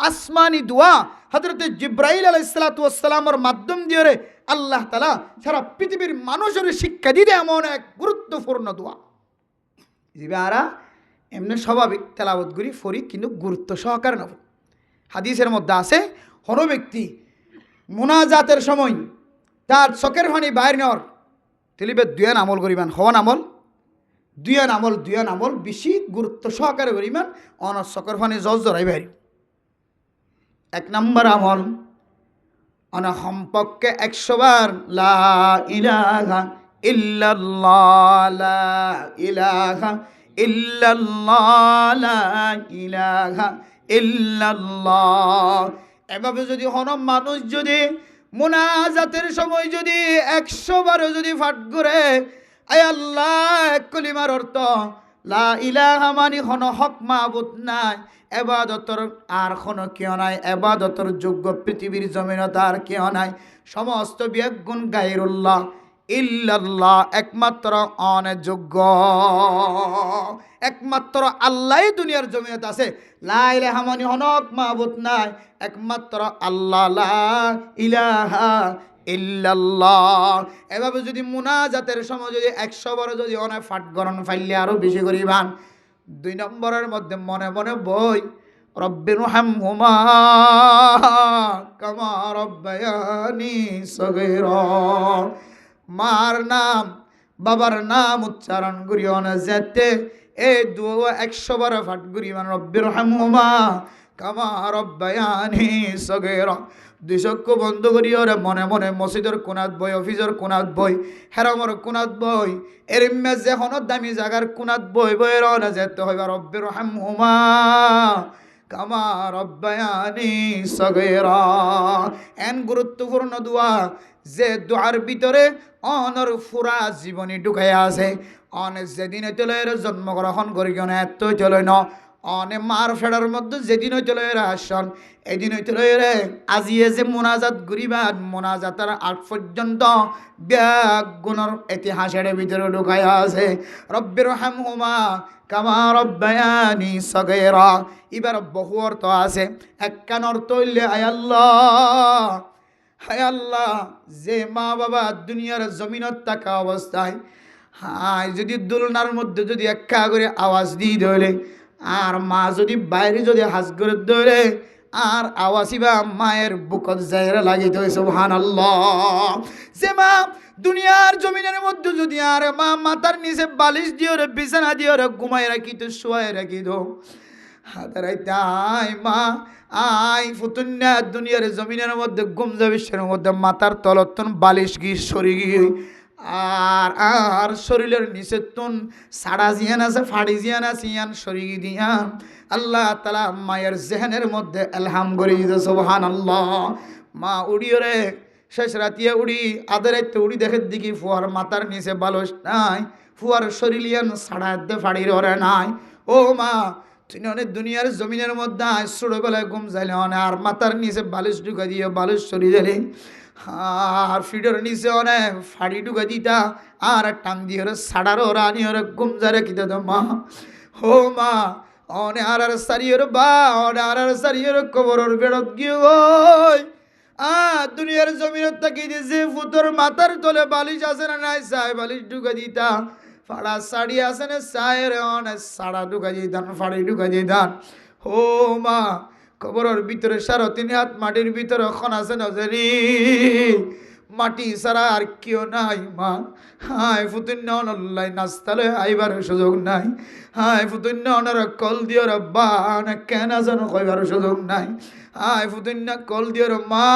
আসমানি দোয়া হযরত জিবরাইল আলাইহিস সালাতু ওয়াস সালামের মাধ্যম দিয়ে আল্লাহ তাআলা সারা পৃথিবীর মানুষের শিক্ষা দিতে এমন এক গুরুত্বপূর্ণ দোয়া। জিবারা এমনি স্বাভাবিক তেলাওয়াত করি ফরি, কিন্তু গুরুত্ব সহকারে নেব। হাদিসের মধ্যে আছে কোনো ব্যক্তি মুনাজাতের সময় তার চোখের পানি বাইর নেওয়ার তেলিবে দুয়ান আমল করিবেন, হওয়ান আমল দুয়ান আমল বেশি গুরুত্ব সহকারে করিবেন, অনার চোখের পানি জরাই বাইর। এক নম্বর আমল অনা সম্পর্কে 100 বার লা ইলাহা ইল্লাল্লাহ লা ইলাহা ইল্লাল্লাহ লা ইলাহা ইল্লাল্লাহ। এভাবে যদি কোনো মানুষ যদি মুনাজাতের সময় যদি 100 বার যদি পাঠ করে, আয় আল্লাহ কলিমার অর্থ লা ইলাহা মানে কোনো হক মাবুদ নাই, এবাদতর আর কোনো কেউ নাই, এবাদতর যোগ্য পৃথিবীর জমিনত আর কেউ নাই, সমস্ত বিয়াগুণ গায়রুল্লাহ ইল্লাল্লাহ একমাত্র অনযোগ্য, একমাত্র আল্লাহ দুনিয়ার জমিনত আছে। লা ইলাহা মানে হক মাবুদ নাই, একমাত্র আল্লাহ, লা ইলাহা ইল্লাল্লাহ। এভাবে যদি মুনাজাতের সময় যদি 100 বার যদি অনেক পাঠ করণ ফাইলে আরো বেশি করিবান, 2 নম্বরের মধ্যে মনে মনে বই রব্বিরহামহুমা কামা রব্বায়ানি সগীরা। মার নাম বাবার নাম উচ্চারণ করিও না যেতে এই দুয়া 100 বার পাঠ করি মানে রব্বিরহামহুমা কামা রব্বায়ানি সগীরা। 2 চক্ষু বন্ধ করি ওরে মনে মনে মসজিদের কোনাত বই, অফিসের কোনাত বই, হেরামর কোনাত বই, এর যে হনত দামি জাগার কোনাত বই বই রওনা যেতে হইবা রব্বিরহামহুমা কামা রব্বায়ানি সগীরা। এন গুরুত্বপূর্ণ দোয়া যে দোয়ার ভিতরে অনর ফুরা জীবনী ঢুকাই আছে। অনে যেদিন চলে জন্মগ্রহণ করি কেন এত চলে ন অনে মার ফেডার মধ্যে যেদিন চলে আসন এদিন চলে রে আজিয়ে যে মোনাজাত ঘুরিবা মোনাজাতের আগ পর্যন্ত ব্যাগ গুণর ইতিহাসের ভিতরে ঢুকাই আছে রব্বিরহামহুমা কামা রব্বায়ানি সগীরা। এবার বহু অর্থ আছে। একখান অর্থ হইলে আয় আল্লাহ যে মা বাবা দুনিয়ার জমিনত থাকা অবস্থায় হায় যদি দোলনার মধ্যে যদি একা করে আওয়াজ দিয়ে ধরে আর মা যদি বাইরে যদি হাজ করে ধরে আর আওয়াজিবা মায়ের বুকত জায়গা লাগিত সুবহানাল্লাহ। যে মা দুনিয়ার জমিনের মধ্যে যদি আর মা মাথার নিচে বালিশ দিয়ে ওরে বিছানা দিয়ে ওরে ঘুমাই রাখিত শোয়াই রাখিত হাতারাই মা আই ফুতুন্না দুনিয়ার জমিনের মধ্যে গুমজা বিশ্বের মধ্যে মাথার তলতন বালিশ গি সরি গিয়ে আর শরীরের নিচে তুন সাড়া জিয়ান আছে ফাড়ি জিয়ান আছে ইয়ান শরীর দিয়ান আল্লাহ তাআলা মায়ের জেহেনের মধ্যে এলহাম করে দিতে সুবহানাল্লাহ। মা উড়িও রে শেষ রাতিয়া উড়ি আদের উড়ি দেখে দিকে ফুয়ার মাথার নিচে বালস নাই ফুয়ার শরীরিয়ান সাড়া দে ফাড়ির ওরে নাই। ও মা তুই অনেক দুনিয়ার জমিনের মধ্যে ছোটবেলায় ঘুম যাইলে অনেক আর মাথার নিচে বালিশ ঢুকা দিয়ে বালিশ সরি যালি আর ফিডের নিচে অনেক ফাড়ি ঢুকা দিতা আর টান দিয়ে ওরা সাড়ার ওরা আনি ওরা ঘুম যা রেখে দিত মা। ও মা অনে আর সারিয়ের বা অনে আর সারিয়ের কবরের বেড়ত গিয়ে ওই দুনিয়ার জমিনত তাকি দিয়েছে ফুতোর মাথার তলে বালিশ আছে না নাই চাই বালিশ ঢুকা দিতা ফাড়া শাড়ি আছে না চায়ের অনেক সাড়া ঢুকা দিতান ফাড়ি ঢুকা দিতান। ও মা কবরের ভিতরে 3.5 হাত মাটির ভিতরে এখন আছে না জানি মাটি ছাড়া আর কেউ নাই মা। হায় ফুতুন্য অনল্লাই নাস্তালে আইবার সুযোগ নাই। হায় ফুতুন্য অনার কল দিওর বা না কেন যেন কইবার সুযোগ নাই। হায় ফুতুন্য কল দিওর মা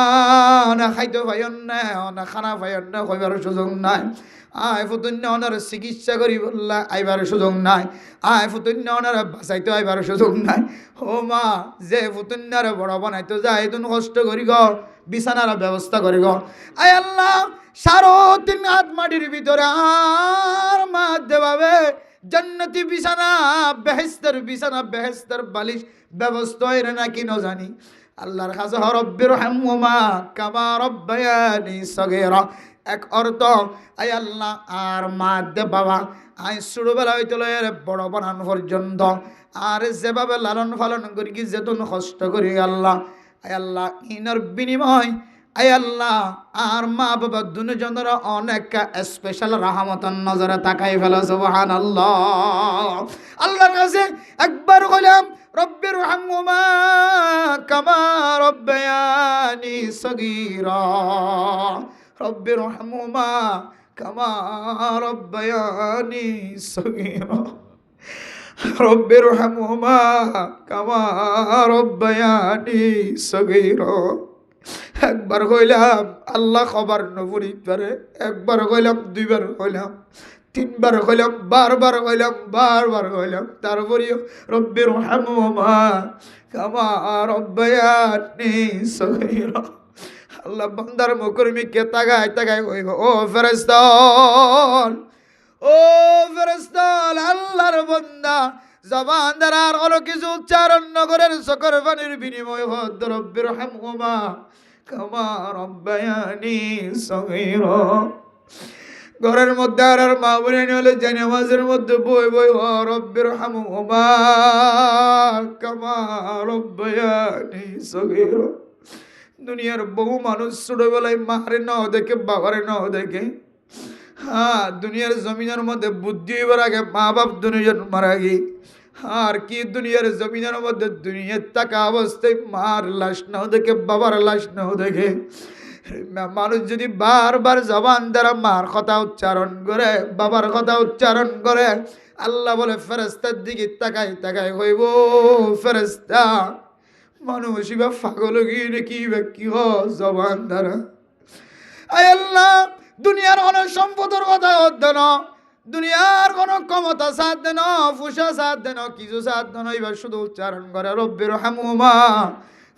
না খাইতে পাইন না না খানা পাইন না কইবার সুযোগ নাই। আয় ফুতুন্য অনার চিকিৎসা করি বললা আইবার সুযোগ নাই। আয় ফুতুন্য অনার বাঁচাইতে আইবার সুযোগ নাই। ও মা যে ফুতুন্যার বড় বানাইতো যায় তুমি কষ্ট করি গ বিছানার ব্যবস্থা করি গ আয় আল্লাহ 3.5 হাত মাটির ভিতরে আর মা দেবাবে জান্নাতি বিছানা বেহেশতের বিছানা বেহেশতের বালিশ ব্যবস্থা হয় নাকি ন জানি। আল্লাহর কাছে রব্বিরহামহুমা কামা রব্বায়ানি সগীরা। এক অর্থ আয় আল্লাহ আর মা দে বাবা আই ছোটবেলা হইতে বড় বানান পর্যন্ত আর যেভাবে লালন পালন করি কি যেতন কষ্ট করি আল্লাহ আয় আল্লাহ ইনার বিনিময় আয় আল্লাহ আর মা বাবা দুজনের অনেক স্পেশাল রাহমতের নজরে তাকাই ফেলা সুবহানাল্লাহ। আল্লাহর কাছে একবার কইলাম রব্বিরহামহুমা কামা রব্বায়ানি সগীরা রব্বিরহামহুমা কামা রব্বায়ানি সগীরা রব্বিরহামহুমা কামা রব্বায়ানি সগীরা। একবার কইলাম আল্লাহ খবর নবুরি পারে একবার কইলাম 2 বার কইলাম 3 বার কইলাম বারবার কইলাম বারবার কইলাম তারপরেও রব্বিরহামহুমা কামা রব্বায়ানি সগীরা। আল্লাহ বান্দার মুখরমিকে তাকায় তাকায় কইব ও ফেরেশতান ও ফেরেশতান আল্লাহর বান্দা জবান দ্বারা আর কিছু উচ্চারণ নগরের চোখের পানির বিনিময় হদ রব্বিরহামহুমা কামা রব্বায়ানি সগীরা। ঘরের মধ্যে আর মা বোন হলে জানামাজের মধ্যে বই বই রব্বিরহামহুমা কামা রব্বায়ানি সগীরা। দুনিয়ার বহু মানুষ ছোটবেলায় মারে নাও দেখে বাবারে নাও দেখে দুনিয়ার জমিনের মধ্যে বুদ্ধি হইবার আগে মা বাপ দুজন মারা গিয়ে আর কি দুনিয়ার জমিনের মধ্যে দুনিয়ার টাকা অবস্থায় মার লাশ নাও দেখে, বাবার লাশ নাও দেখে, মানুষ যদি বারবার জবান দ্বারা মার কথা উচ্চারণ করে, বাবার কথা উচ্চারণ করে, আল্লাহ বলে ফেরেশতার দিকে তাকাই তাকাই হইব, ফেরেশতা মানুষ বা পাগল গিয়ে কি ব্যক্তি জবান দ্বারা। আয় আল্লাহ, দুনিয়ার অনেক সম্পদের কথা অধ্যয়ন, দুনিয়ার কোনো ক্ষমতা সাথ দেন, ফুসা সাথ দেন, কিছু সাথ দেন, এবার শুধু উচ্চারণ করে রব্বির হামুমা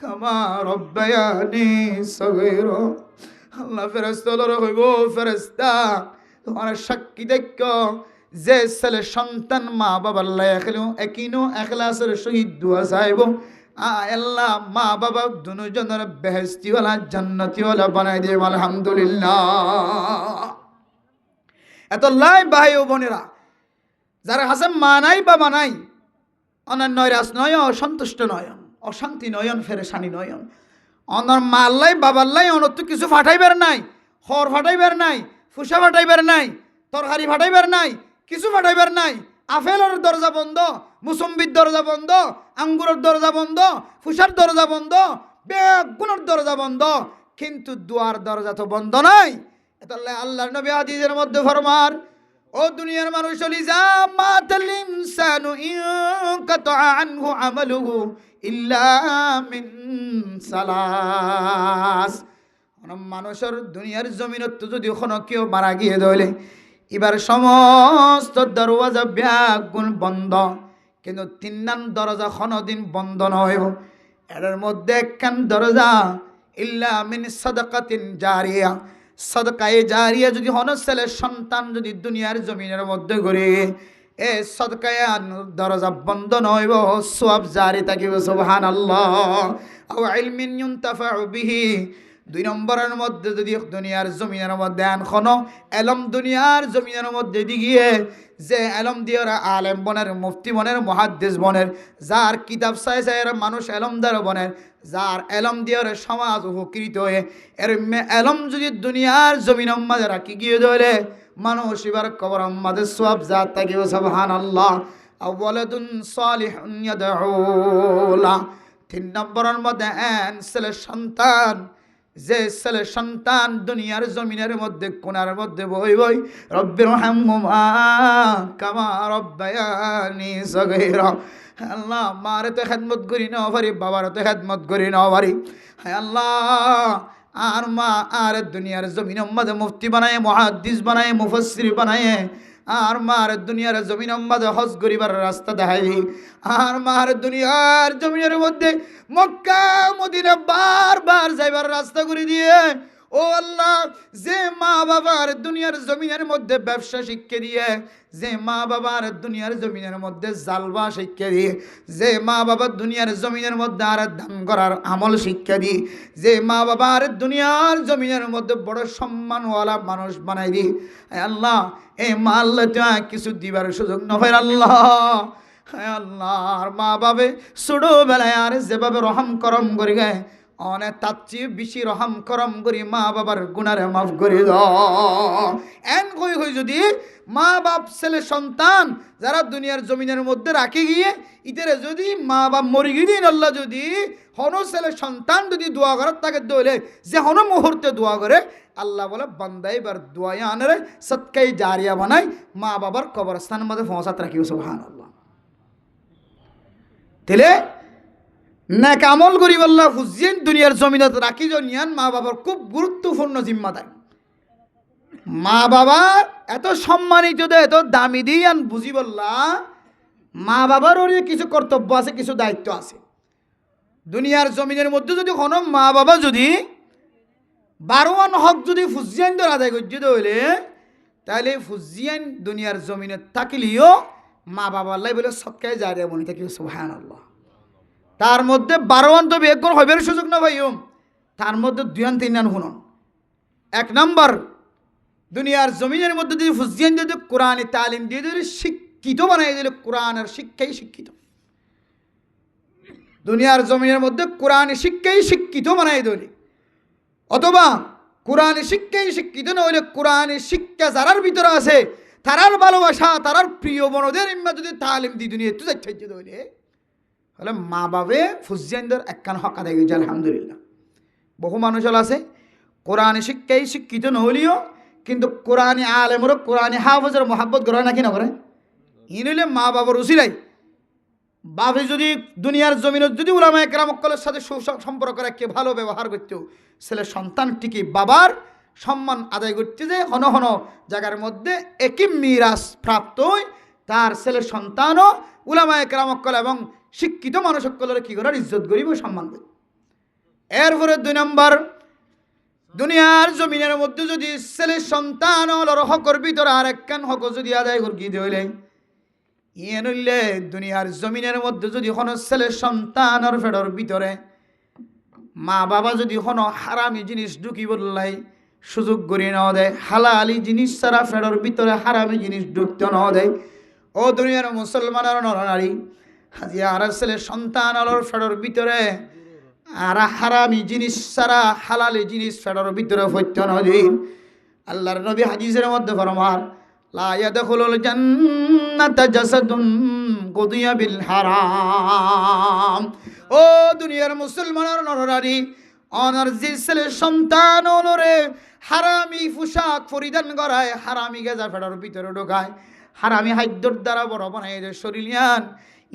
কামা রব্বায়ানি সগীরা। আল্লাহ ফেরেশতাদের কইব, ফেরেশতা তোমার সাক্ষী দেখ, যে ছেলে সন্তান মা বাবার লাই খেলেও একিনো এখলাসের সহিত দোয়া চাইব, আল্লাহ মা বাবা দুজনের বেহেশতিওয়ালা জান্নাতিওয়ালা বানাই দেব। আলহামদুলিল্লাহ। এত লাই ভাই ও বোনেরা, যারা হাসে মানাই বাবা নাই, অনন্যরাস নয়, অসন্তুষ্ট নয়ন, অশান্তি নয়ন, ফেরেশানি নয়ন, অনর মাল্লাই বাবাল্লাই অনত কিছু ফাটাইবার নাই, খড় ফাটাইবার নাই, ফুসা ফাটাইবার নাই, তরকারি ফাটাইবার নাই, কিছু ফাটাইবার নাই। আপেলের দরজা বন্ধ, মুসম্বির দরজা বন্ধ, আঙ্গুরের দরজা বন্ধ, ফুসার দরজা বন্ধ, বেগুনের দরজা বন্ধ, কিন্তু দুয়ার দরজা তো বন্ধ নাই। তাহলে আল্লাহর নবী হাদিসের মধ্যে ফরমান, ও দুনিয়ার মানুষ চলি যা, মাতাল ইনসানু ইনকাতা আনহু আমালুহু ইল্লা মিন সালাস। মানুষের দুনিয়ার জমিনত যদি কোনো কেউ মারা গিয়ে ধরলে, এবার সমস্ত দরওয়াজা ব্যাগুন বন্ধ, কিন্তু তিন দরজা কোনোদিন বন্ধ নয়। এর মধ্যে একখান দরজা ইল্লা মিন সাদাকাতিন জারিয়া, সদকায়ে জারিয়া যদি হন ছেলে সন্তান যদি দুনিয়ার জমিনের মধ্যে ঘুরে, এ সদকায়ে দরজা বন্ধ নইব, সওয়াব জারি থাকিব। সুবহানাল্লাহ। আও ইলমিন ইউনতাফাউ বিহি, 2 নম্বরের মধ্যে যদি দুনিয়ার জমিনের মধ্যে আনখনো এলম দুনিয়ার জমিনের মধ্যে দিগিয়ে, যে এলম দিয়ে আলেম বনের, মুফতি বনের, মুহাদ্দিস বনের, যার কিতাব চাই চাই মানুষ এলমদার বনের, যার এলম দিয়ে সমাজ উপকৃত হয়ে, এর এলম যদি দুনিয়ার জমিনের মাঝে রাখি গিয়ে ধরে, মানুষ এবার কবর মাঝে সওয়াব জাত থাকিব। সুবহানাল্লাহ। আওয়ালাদুন সালিহুন ইয়াদউ লা, 3 নম্বরের মধ্যে ছেলে সন্তান, যে ছেলে সন্তান দুনিয়ার জমিনের মধ্যে কোনার মধ্যে বই বই রব্বির হামহুমা কামা রব্বায়ানি সগীরা। আল্লাহ মারে তো খেদমত করি না পারি, বাবার তো খেদমত করি না পারি, হ্যাঁ আল্লাহ আর মা আর দুনিয়ার জমিনের মধ্যে মুফতি বানায়, মুহাদ্দিস বানায়, মুফাসসির বানায়, আর মার দুনিয়ার জমিনের মধ্যে হজ করিবার রাস্তা দেখাই, আর মার দুনিয়ার জমিনের মধ্যে মক্কা মদিনা বারবার যাইবার রাস্তা করে দিয়ে, ও আল্লাহ যে মা বাবার দুনিয়ার জমিনের মধ্যে ব্যবসা শিক্ষা দিয়ে, যে মা বাবার দুনিয়ার জমিনের মধ্যে জালবা শিক্ষা দিয়ে, যে মা বাবার দুনিয়ার জমিনের মধ্যে আর দান করার আমল শিক্ষা দিয়ে, যে মা বাবার দুনিয়ার জমিনের মধ্যে বড় সম্মানওয়ালা মানুষ বানাই দি, আল্লাহ এই মা আল্লাহ কিছু দিবার সুযোগ নয় আল্লাহ। আল্লাহ আর মা বাবে ছোটবেলায় আর যেভাবে রহম করম করি গায়, অনেক তার চেয়ে বেশি রহম করম করি মা বাবার গুনারে মাফ করে দাও। এন কই হই যদি মা বাপ ছেলে সন্তান যারা দুনিয়ার জমিনের মধ্যে রাখে গিয়ে, ইতারে যদি মা বাপ মরি গিয়ে আল্লাহ যদি হন ছেলে সন্তান যদি দোয়া করার তাকে দইলে, যে হন মুহূর্তে দোয়া করে, আল্লাহ বলে বান্দা এবার দোয়াই আনরে সৎকাই জারিয়া বানাই, মা বাবার কবরস্থানের মধ্যে পৌঁছাতে রাখিব। সুবহানাল্লাহ। তাহলে নেক আমল করি বললা হুজিন দুনিয়ার জমিনত রাখি জনিয়ান মা বাবার খুব গুরুত্বপূর্ণ জিম্মাদারি। মা বাবার এত সম্মানিত, এত দামি দিয়ান বুঝি বললা, মা বাবার ওর কিছু কর্তব্য আছে, কিছু দায়িত্ব আছে। দুনিয়ার জমিনের মধ্যে যদি কোনো মা বাবা যদি 12 হক যদি ফুজিয়ান ধর আদায় করতে হইলে, তাহলে ফুজিয়ান দুনিয়ার জমিনে থাকলেও মা বাবার লাই বলে সৎকায় জারিয়া বনি থাকি। সুবহানাল্লাহ। তার মধ্যে 12 তো বেগুন হইবার সুযোগ না ভাই, তার মধ্যে 2-3 শুনুন। 1 নম্বর, দুনিয়ার জমিনের মধ্যে যদি ফুজিয়ান যদি কোরআনে তালিম দিয়ে যদি শিক্ষিত বানাই দিলে, কোরআনের শিক্ষাই শিক্ষিত, দুনিয়ার জমিনের মধ্যে কোরআনে শিক্ষাই শিক্ষিত বানাই দিলে, অথবা কোরআনে শিক্ষাই শিক্ষিত না হইলে কোরআনে শিক্ষা যারার ভিতরে আছে তারার ভালোবাসা তারার প্রিয় বনদের ইম্মা যদি তালিম দি দুনিয়া একটু যাচ্ছে হইলে হলে মা বাবে ফুজিয়ানদের একখান হক আদায় হয়েছে আলহামদুলিল্লাহ। বহু মানুষ আছে কোরআন শিক্ষায় শিক্ষিত নহলিও কিন্তু কোরআন আলেমর কোরআন হাফেজের মহাব্বত করে নাকি না করে ইনলে মা বাবার উসিলাই বাপে যদি দুনিয়ার জমিনত যদি উলামায়ে কেরামকলের সাথে সুসম্পর্ক রেখে ভালো ব্যবহার করতো ছেলে সন্তানটিকে বাবার সম্মান আদায় করতে যে হন হন জায়গার মধ্যে একই মিরাজ প্রাপ্ত হয় তার ছেলের সন্তানও উলামায়ে কেরামকল এবং শিক্ষিত মানুষসকলের কী করার ইজ্জত করিব সম্মান করব। এরপরে 2 নম্বর দুনিয়ার জমিনের মধ্যে যদি ছেলের সন্তান হলোর হকর ভিতরে আর একখান হক যদি আদায় করি হইলে ইয়ে নইলে দুনিয়ার জমিনের মধ্যে যদি কোনো ছেলের সন্তানের ফেডর ভিতরে মা বাবা যদি কোনো হারামি জিনিস ঢুকি বললাই সুযোগ করি না দেয় হালালি জিনিস ছাড়া ফেডর ভিতরে হারামি জিনিস ঢুকতে না দেয় ও দুনিয়ার মুসলমানের নরনারী হাজি আর ছেলের সন্তান আলোর ফেডর ভিতরে আর হারামি জিনিস ছাড়া হালালি জিনিস ফেডর ভিতরে হইতে না দিন আল্লাহর নবী হাদিসের মধ্যে ফরমান লা ইয়াদখুলুল জান্নাতা জাসাদুন গুদিয়া বিল হারাম। ও দুনিয়ার মুসলমানের নরনারী অনার যে ছেলে সন্তান ওনরে হারামি পোশাক পরিধান করায় হারামি গেজা ফেডার ভিতরে ঢোকায় হারামি খাদ্যর দ্বারা বড় বানাই দেয় শরীর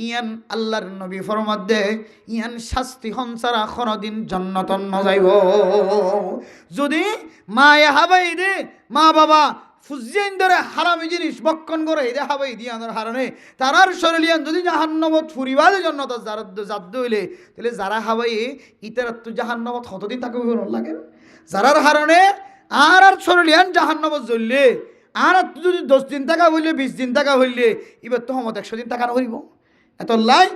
ইয়ান আল্লাহর নবী ফরমাত দে ইয়ান শাস্তি হনসারা কোনদিন জান্নাতন ন যাইব। যদি মায়ে হাবাই দে মা বাবা ফুজিয়ান ধরে হারামি জিনিস বক্ষণ করে এদের হাবাই দিয়ে আনার হারণে তারার শরীরিয়ান যদি জাহান্নমত ফুরিবাদের জন্য তো জাদ্দ হইলে তাহলে যারা হাবাই ইতার তো জাহান্নমত কতদিন তাকে লাগে যারার হারণে আর শরীরিয়ান জাহান্নমত জ্বললে আর যদি 10 দিন টাকা হইলে 20 দিন টাকা হইলে এবার তো হমত 100 দিন টাকা হইব এত লাই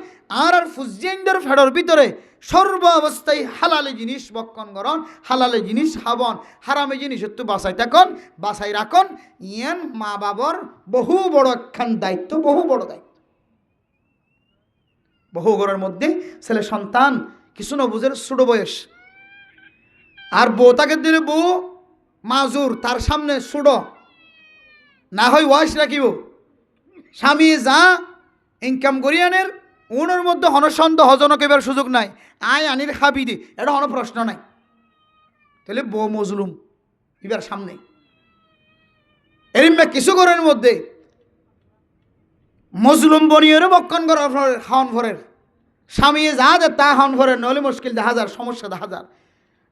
আর ফুজিয়ানদের ফেডর ভিতরে সর্ব অবস্থায় হালালে জিনিস বক্ষণ করন হালালে জিনিস খাবন হারামে জিনিস একটু বাসাই থাকুন বাসাই রাখুন ইয়ান মা বাবার বহু বড় একখান দায়িত্ব বহু বড় দায়িত্ব। বহু ঘরের মধ্যে ছেলে সন্তান কিছু না বুঝের ছোট বয়স আর বউ তাকে দিলে বউ মাজুর তার সামনে ছোট না হয় ওয়াশ রাখিব স্বামী যা ইনকাম করিয়ানের উনের মধ্যে হনসন্দ হজনক এবার সুযোগ নাই আয় আনির খাবি দি এটা হন প্রশ্ন নাই তাহলে বউ মজলুম এবার সামনে এরিমা কিছু ঘরের মধ্যে মজলুম বনিয়েরও বক্ষণ করার খাওয়ান ভরের স্বামী যা দে তা খাওয়ান ভরের নইলে মুশকিল দেখা যার সমস্যা দেখা যার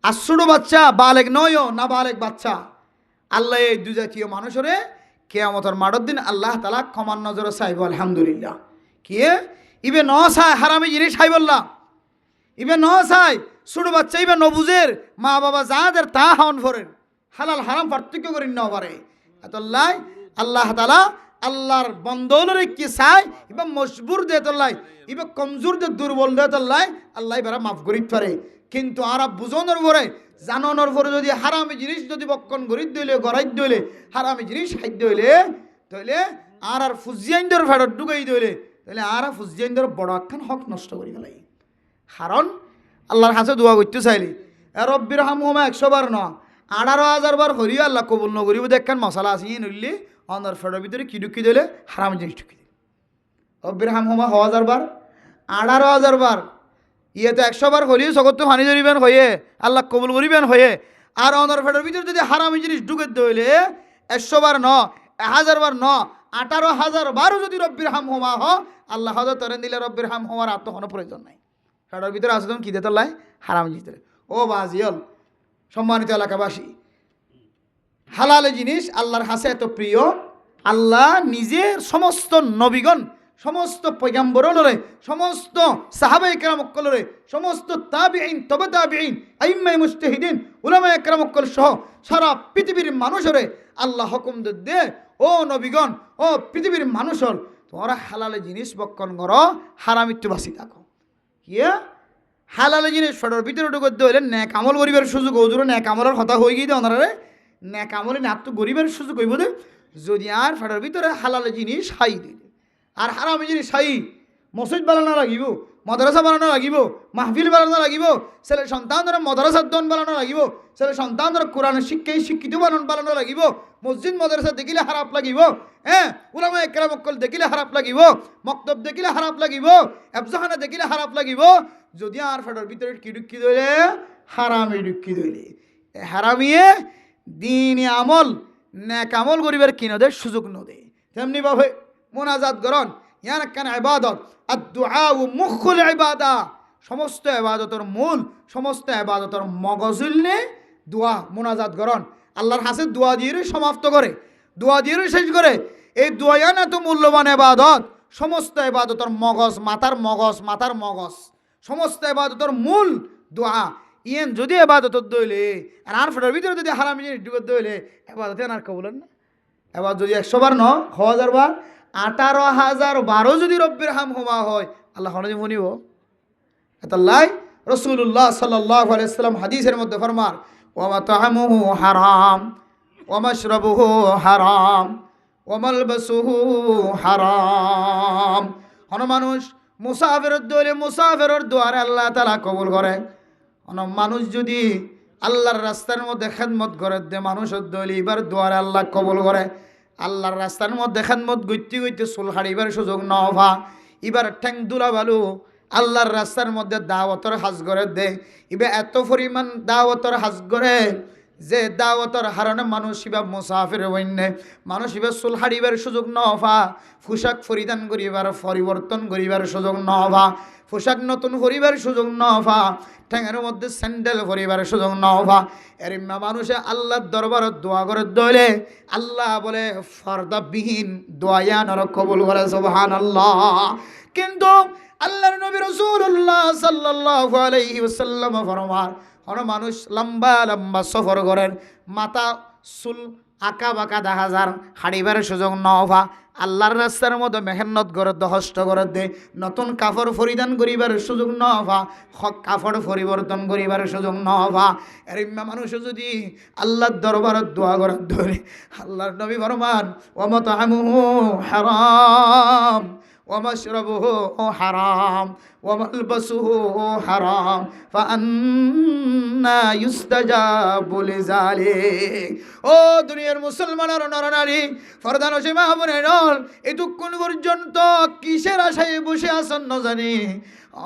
আর ছোট বাচ্চা বালেক নয়ও না বালেক বাচ্চা আল্লাহ এই দুই জাতীয় মানুষরে কিয়ামতের মাঠের দিন আল্লাহ তাআলা ক্ষমার নজরে চাইব আলহামদুলিল্লাহ। কে ইবে ন চাই হারামি জিনিস খাই বললাম ইবে ন চাই ছোট বাচ্চা ইবে নবুজের মা বাবা যাদের তা হাওন ভরেন হালাল হারাম পার্থক্য করি ন পারে এতল্লাই আল্লাহ তাআলা আল্লাহর বন্দলরে কি চাই ইবে মজবুর দে তল্লাই ইবে কমজোর দে দুর্বল দে তল্লাই আল্লাহ এবারে মাফ করিত পারে কিন্তু আর বুঝনের ভরে জাননের ভরে যদি হারামি জিনিস যদি বক্ষণ গরিত দইলে গড়াইত দইলে হারামি জিনিস খাদ্য হইলে তাহলে আর ফুজিয়ানদের ফেরত ঢুকাই দইলে তাহলে আর ফুজিয়ানদের বড় একখান হক নষ্ট করি ফেলাই কারণ আল্লাহর কাছে দোয়া করতে চাইলি রব্বির হামহুমা 100 বার ন 18,000 বার হরিও আল্লাহ কবুল নগরিব দেখেন মশলা আছে নইলে অনর ফেরত ভিতরে কি ঢুকি দিলে হারামি জিনিস ঢুকি দিলে রব্বির হামহুমা 1000 বার 18,000 বার ইয়ে তো 100 বার হরিও জগৎ তো হানি ধরিবেন হয়ে আল্লাহ কবুল করিবেন হয়ে আর অনর ফেরত ভিতরে যদি হারামি জিনিস ঢুকে দইলে 100 বার ন 1000 বার ন 18,000 বারও যদি রব্বির হামহুমা হ আল্লাহ হয়তো তরেন দিলে রব্বির হামহুমার আর তো কোনো প্রয়োজন নাই ফেরত ভিতরে আছে তখন কী দিতে লাই হারামি জিনিস ও বাজিয়ল সম্মানিত এলাকাবাসী হালালে জিনিস আল্লাহর কাছে এত প্রিয় আল্লাহ নিজের সমস্ত নবীগণ সমস্ত পয়গম্বররে সমস্ত সাহাবায়ে কেরামকলরে সমস্ত তাবিঈন তবে তাবিঈন আইম্মায়ে মুজতাহিদিন উলামায়ে কেরামকল সহ সারা পৃথিবীর মানুষরে আল্লাহ হুকুম দে ও নবীগণ ও পৃথিবীর মানুষর তোমরা হালালে জিনিস বক্ষণ করো হারামিত্ব বাসি থাকো কি হালালে জিনিস ফেডর ভিতরে ঢুকে হইলে ন্যাক আমল গরিবের সুযোগ ওজুরে ন্যাক আমলের কথা হয়ে গিয়ে ওনারে ন্যাক আমলে না তো গরিবের সুযোগ হইব দে যদি আর ফেডর ভিতরে হালালে জিনিস খাই দিই আর হারামি জিনিস খাই মসজিদ বালা না লাগিব মাদ্রাসা বানানো লাগিব, মাহফিল বানানো লাগিব, ছেলে সন্তানরা মাদ্রাসার দন বানানো লাগিব, ছেলে সন্তানরা কোরআনের শিক্ষিত বানানো লাগিব, মসজিদ মাদ্রাসা দেখিলে খারাপ লাগিব, হ্যাঁ উলামা একরাম অকল দেখিলে খারাপ লাগিব, মক্তব দেখিলে খারাপ লাগিব, এফজাখানা দেখিলে খারাপ লাগিব, যদি আর ফেডার ভিতরে কি ঢুকি দইলে হারামি ঢুকি দইলে হারামিয়ে দিনী আমল নেক আমল করিবার কিনদের সুযোগ নদে। তেমনি ভাবে মোনাজাত গরণ ইয়ান একখান ইবাদত, আদ-দুআ মুখুল ইবাদা, সমস্ত ইবাদতের মূল, সমস্ত ইবাদতের মগজুলনে দোয়া মোনাজাত গরণ। আল্লাহর হাসে দোয়া দিয়ে সমাপ্ত করে, দোয়া দিয়ে শেষ করে। এই দোয়া না তো মূল্যবান ইবাদত, সমস্ত ইবাদতের মগজ, মাথার মগজ, সমস্ত ইবাদতের মূল দোয়া। ইয়েন যদি ইবাদতত দইলে আর ফেটার ভিতরে যদি হারামি জিনিস ঢুকে দইলে ইবাদতে আর কবুলেন না। এবার যদি 100 বার ন 1000 বার 18,012 যদি রব্বির হাম হুমা হয় আল্লাহ হনে মনিব। এতাল্লাই রাসূলুল্লাহ সাল্লাল্লাহু আলাইহি ওয়াসাল্লাম হাদিসের মধ্যে ফরমান ওয়া মাতামুহু হারাম ওয়া মাশরাবুহু হারাম ওয়া মালবাসুহু হারাম। হন মানুষ মুসাফিরের দইলে মুসাফিরের দুয়ারে আল্লাহ তাআলা কবুল করে। মানুষ যদি আল্লাহর রাস্তার মধ্যে খেদমত করে দে মানুষের দইলে এবার দুয়ারে আল্লাহ কবুল করে। আল্লাহর রাস্তার মধ্যে খেদমত গইতে চুল হারিবার সুযোগ নভা, এবার ঠ্যাং দুলা বালু আল্লাহর রাস্তার মধ্যে দাওয়াতর হাজ করে দে। এবার এত পরিমাণ দাওয়াতর হাজ করে যে দাওয়াতর হারানো মানুষ এবার মুসাফির হইনে, মানুষ এবার চুল হারিবার সুযোগ নভা, পোশাক পরিধান করিবার পরিবর্তন করিবার সুযোগ নভা, পোশাক নতুন করিবার সুযোগ নভা, ঠ্যাঙের মধ্যে স্যান্ডেল পরিবার সুযোগ নভা। এর মানুষে আল্লাহর দরবারত দোয়া করে দইলে আল্লাহ বলে ফরদাবিহীন দোয়ায়ানর কবুল করে সুবহানাল্লাহ। কিন্তু আল্লাহর নবী রাসূলুল্লাহ সাল্লাল্লাহু আলাইহি ওয়াসাল্লাম ফরমান হন মানুষ লম্বা লম্বা সফর করেন, মাথা চুল আঁকা বাঁকা দেখা যার হারিবার সুযোগ নভা, আল্লাহর রাস্তার মধ্যে মেহনত করে দহষ্ট করে দে, নতুন কাপড় পরিধান করিবার সুযোগ নভা, কাপড় পরিবর্তন করিবার সুযোগ নভা। এর মানুষ যদি আল্লাহর দরবারত দোয়া করে ধরে আল্লাহর নবী ফরমান ওয়া মাতামুহু হারাম ওয়া মাশরাবুহু হারাম ওয়া মালবাসুহু হারাম ফাআন্না ইউস্তাজাবু লিযালিক। ও দুনিয়ার মুসলমানের নরনারী ফরদান হোসে মাহবুনের নল এতক্ষণ পর্যন্ত কিসের আশায় বসে আছেন ন জানি।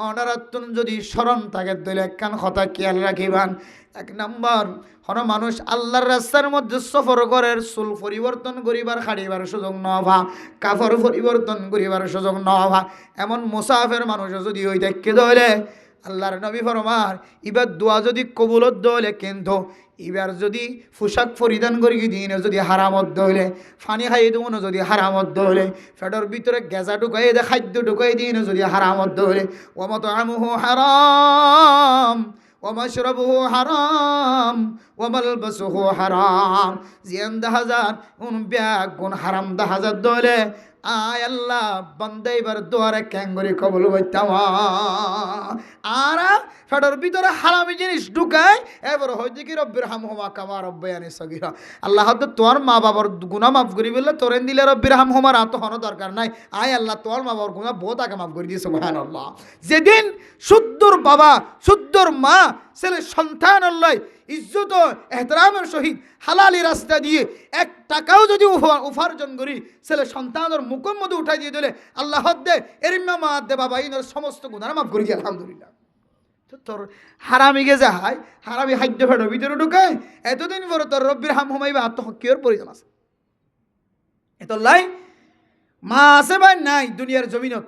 অনারাত্তন যদি স্মরণ থাকে দইলে একখান কথা খেয়াল রাখিবান। 1 নম্বর হন মানুষ আল্লাহর রাস্তার মধ্যে সফর করার চুল পরিবর্তন করিবার খাড়িবার সুযোগ নভা, কাপড় পরিবর্তন করিবার সুযোগ নভা। এমন মুসাফির মানুষ যদি ওই দেখে দইলে আল্লাহর নবী ফরমান এবার দোয়া যদি কবুলত দইলে কিন্তু এবার যদি পোশাক পরিধান করি দিন যদি হারামত দইলে, পানি খাই দেবো যদি হারামত দইলে, পেটের ভিতরে গেজা ঢুকাই দে খাদ্য ঢুকাই দিন যদি হারামত দইলে, ওয়া মাতামুহু হারাম ওয়া মাশরাবুহু হারাম ওয়া মালবাসুহু হারাম। জিয়ান 10,000 ব্যাগ গুণ হারাম 10,000 দইলে আয় আল্লাহ বান্দা এবার দোয়ারে ক্যাঙ্গরি কবুল হইতাম। আর ফেডার ভিতরে হারামি জিনিস ঢুকায় এবার হয়তো কি রব্বির হামহুমা কামা রব্বায়ানি সগীরা। আল্লাহ হয়তো তোর মা বাবার গুনাহ মাফ করি বললে তোরেন দিলে রব্বির হামহুমার আত হনো দরকার নাই। আয় আল্লাহ তোর মা বাবার গুনাহ বহুত আগে মাফ করে দিয়ে সুবহানাল্লাহ। যেদিন শুদ্ধর বাবা শুদ্ধর মা ছেলে সন্তান আল্লাহ ইজ্জত এহতরামের সহিত হালালি রাস্তা দিয়ে 1 টাকাও যদি উপার্জন করি ছেলে সন্তানের মুখের মধ্যে উঠাই দিয়ে দিলে আল্লাহ দে এরিম্মা মা দে বাবা ইনর সমস্ত গুনাহ মাফ করে দিয়ে আলহামদুলিল্লাহ। তো তোর হারামি গে যায় হারামি খাদ্য ফেডো ভিতরে ঢুকায় এতদিন পরে তোর রব্বির হাম হুমাইবা আত্মহক্যের প্রয়োজন আছে। এত লাই মা আছে বা নাই দুনিয়ার জমিনত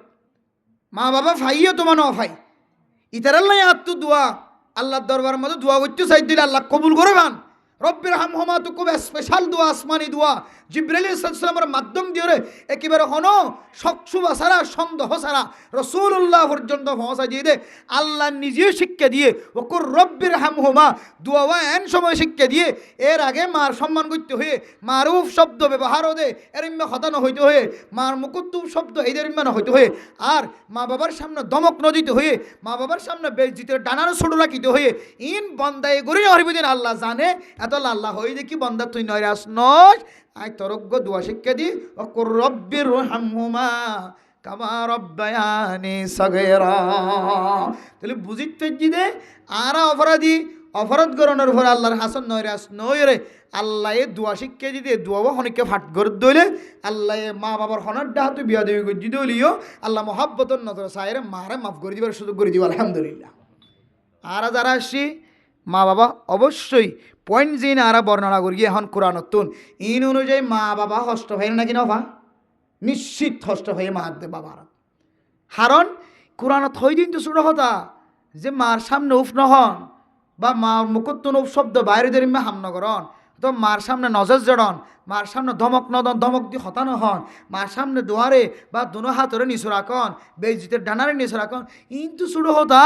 মা বাবা ফাইও তোমার ন ফাই ইতারাল্লাই আত্ম দোয়া আল্লাহর দরবারের মধ্যে দোয়া করতে চাই দিলে আল্লাহ কবুল করে বান। রব্বির হামহুমা তো খুব স্পেশাল দোয়া, আসমানি দোয়া জিবরাইল আলাইহিস সালামের মাধ্যম দিয়ে একেবারে হনো শকসুবা সারা সন্দেহ সারা রাসূলুল্লাহ পর্যন্ত পৌঁছা দিয়ে দে আল্লাহ নিজেও শিক্ষা দিয়ে ওকুর রব্বির হামহুমা দোয়া এন সময় শিক্ষা দিয়ে এর আগে মার সম্মান করতে হয়ে মারুফ শব্দ ব্যবহারও দে এর হতানো হইতে হয়ে মার মুকুত্তুম শব্দ এদের ইম্মান হইতে হয়ে আর মা বাবার সামনে দমক নদিতে হয়ে মা বাবার সামনে বেজিতের ডানানো ছোট রাখিতে হয়ে ইন বন্দায় গড়ি হরিবদিন আল্লাহ জানে এত আল্লাহ হই দেখি বন্দা তুই নয়রাস নয় আই তরজ্ঞ দোয়া শিক্ষা দি ওকুর রব্বির হামহুমা কামা রব্বায়ানি সগীরা। তাহলে বুঝিতে জিদে আরা অপরাধ গরণের পরে আল্লাহর হাসন নয়রে আল্লাহ দোয়া শিক্ষা দিতে দোয়া হনিকে ফাট করে দইলে আল্লাহ মা বাবার হনার ডাহাতে বিয়া দেবী গজ্জি দলিও আল্লাহ মহাব্বতর নজর সাইরে মারে মাফ করে দিবার সুযোগ করে দিব আলহামদুলিল্লাহ। আরা যারা আসছি মা বাবা অবশ্যই পয়েন্ট জিন আরা বর্ণনা করি এখন কোরআনতুন ইন অনুযায়ী মা বাবা হষ্ট হয় নাকি নভা নিশ্চিত হষ্ট হয়ে মা দে বাবার কারণ কোরআনত হয় দিন তো ছোট কথা যে মার সামনে উফ নহন বা মার মুখত্তুন উফ শব্দ বাইরে দেরি মা হাম নগরন তো মার সামনে নজর জড়ন মার সামনে ধমক নদন ধমক দিয়ে হতানো হন মার সামনে দুয়ারে বা দুনো হাতরে নিচু রাখন বেজিতের ডানারে নিচু রাখন কিন্তু ছোট হতা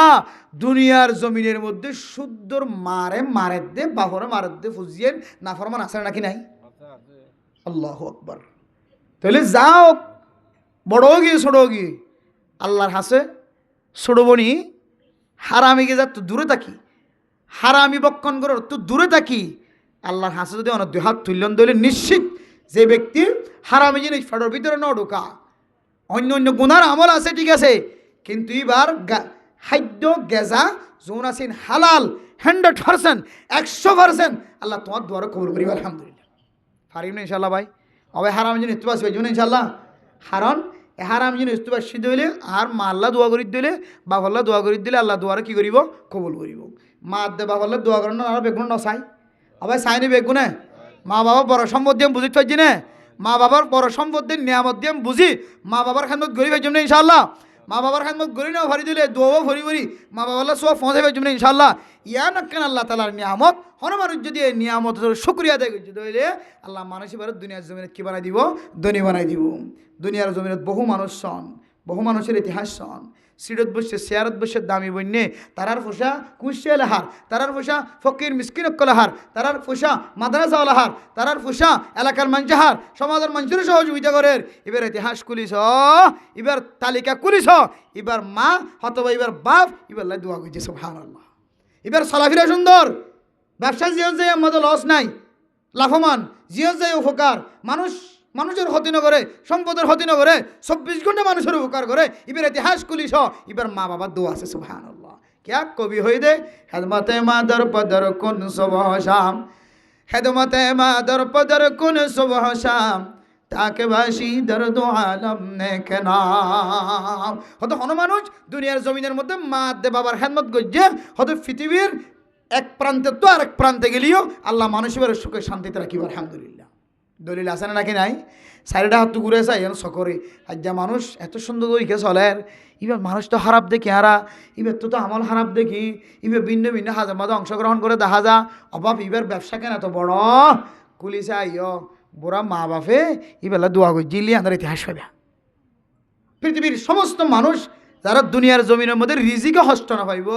দুনিয়ার জমিনের মধ্যে শুদ্ধর মারে দে বাহরে মারে দে ফুজিয়েন না ফরমান আছে নাকি নাই? আল্লাহু আকবার। তাহলে যাও বড় গিয়ে ছোট গিয়ে আল্লাহর হাসে ছোটবনি হারামি গে যা তো দূরে থাকি হারামি বক্ষণ করো তো দূরে থাকি আল্লাহর হাসে যদি অনেক দুই হাত তুললেন দলে নিশ্চিত যে ব্যক্তি হারামি জিনিস ফাটোর ভিতরে ন ঢোকা অন্য অন্য গুনার আমল আছে ঠিক আছে কিন্তু এবার খাদ্য গেজা যোন আছেন হালাল 100% 100% আল্লাহ তোমার দুয়ারে কবুল করিব আলহামদুলিল্লাহ। পারিব না ইনশাল্লাহ ভাই অবে হারাম জিনিস তো আসবে ইনশাল্লাহ কারণ হারাম জিনিস তো সিদ্ধ হইলে আর মা আল্লাহ দোয়া করি দিলে বাবাল্লাহ দোয়া করি দিলে আল্লাহ দোয়ারে কী করিব কবুল করিব। মা দে বাবাল্লাহ দোয়া করেন না আর বেগুন নচাই আবার চাইনি বেগুনে মা বাবা বড় সম্পদ দিয়ে বুঝি পাইছি না মা বাবার বড় সম্পদ দিয়ে নিয়ামত দিয়ে বুঝি মা বাবার খানমত গরিব হয়ে না ইনশাল্লাহ মা বাবার খানমত গরি নাও ভরি দিলে দোয়াও ভরি ভরি মা বাবাল্লাহ সব পৌঁছে পাইছি না ইনশাল্লাহ ইয়া নাকেন আল্লাহ তালার নিয়ামত হন মানুষ যদি এই নিয়ামত শুক্রিয়া আদায় করছে তাহলে আল্লাহ মানুষ এবার দুনিয়ার জমিনত কি বানাই দিব ধনী বানাই দিব। দুনিয়ার জমিনত বহু মানুষ সন বহু মানুষের ইতিহাস সন সিরত বসে শেয়ারত বসে দামি বন্যে তারার পোষা কুশিয়া লাহার তারার পোষা ফকির মিসকিনক্ক লাহার তারার পোষা মাদ্রাসা লাহার তারার পোষা এলাকার মানুষহার সমাজের মানুষের সহযোগিতা করেন এবার ইতিহাস কুলিস এবার তালিকা কুলিস এবার মা হতবা এবার বাপ এবার লাই দোয়া করছে সুবহানাল্লাহ। এবার চলাফেরা সুন্দর ব্যবসা জিয়ত যায় আমাদের লস নাই লাভবান জিয়ত যায় উপকার মানুষের ক্ষতি নকরে সম্পদের ক্ষতি নকরে 24 ঘন্টা মানুষের উপকার করে এবার ইতিহাস কুলিস এবার মা বাবার দোয়া আছে সুবহানাল্লাহ। क्या কবি হই দে খেদমতে মাদর পদর কোন সুবহ শাম খেদমতে মাদর পদর কোন সুবহ শাম তাকে বাসি দর্দ আলম নেক নাম হয়তো কোনো মানুষ দুনিয়ার জমিনের মধ্যে মা দে বাবার খেদমত গজ্জে হয়তো পৃথিবীর এক প্রান্তে তো আরেক প্রান্তে গেলেও আল্লাহ মানুষের সুখে শান্তিতে রাখিব আলহামদুলিল্লাহ। দলিল আছে না নাকি নাই? সাইডটা হাত ঘুরে চাই যেন সকরে আর যা মানুষ এত সুন্দর ওইকে চলে এবার মানুষ তো খারাপ দেখি হারা এবার তো আমল খারাপ দেখি এবার ভিন্ন ভিন্ন হাজার মাঝে অংশগ্রহণ করে দেখা যা অভাব এবার ব্যবসা কেন এত বড় কুলিসে আইয় বুড়া মা বাপে এবেলা দোয়া করি জিলি আমাদের ইতিহাস হবে। পৃথিবীর সমস্ত মানুষ যারা দুনিয়ার জমিনের মধ্যে রিজিকে হস্ত না পাইব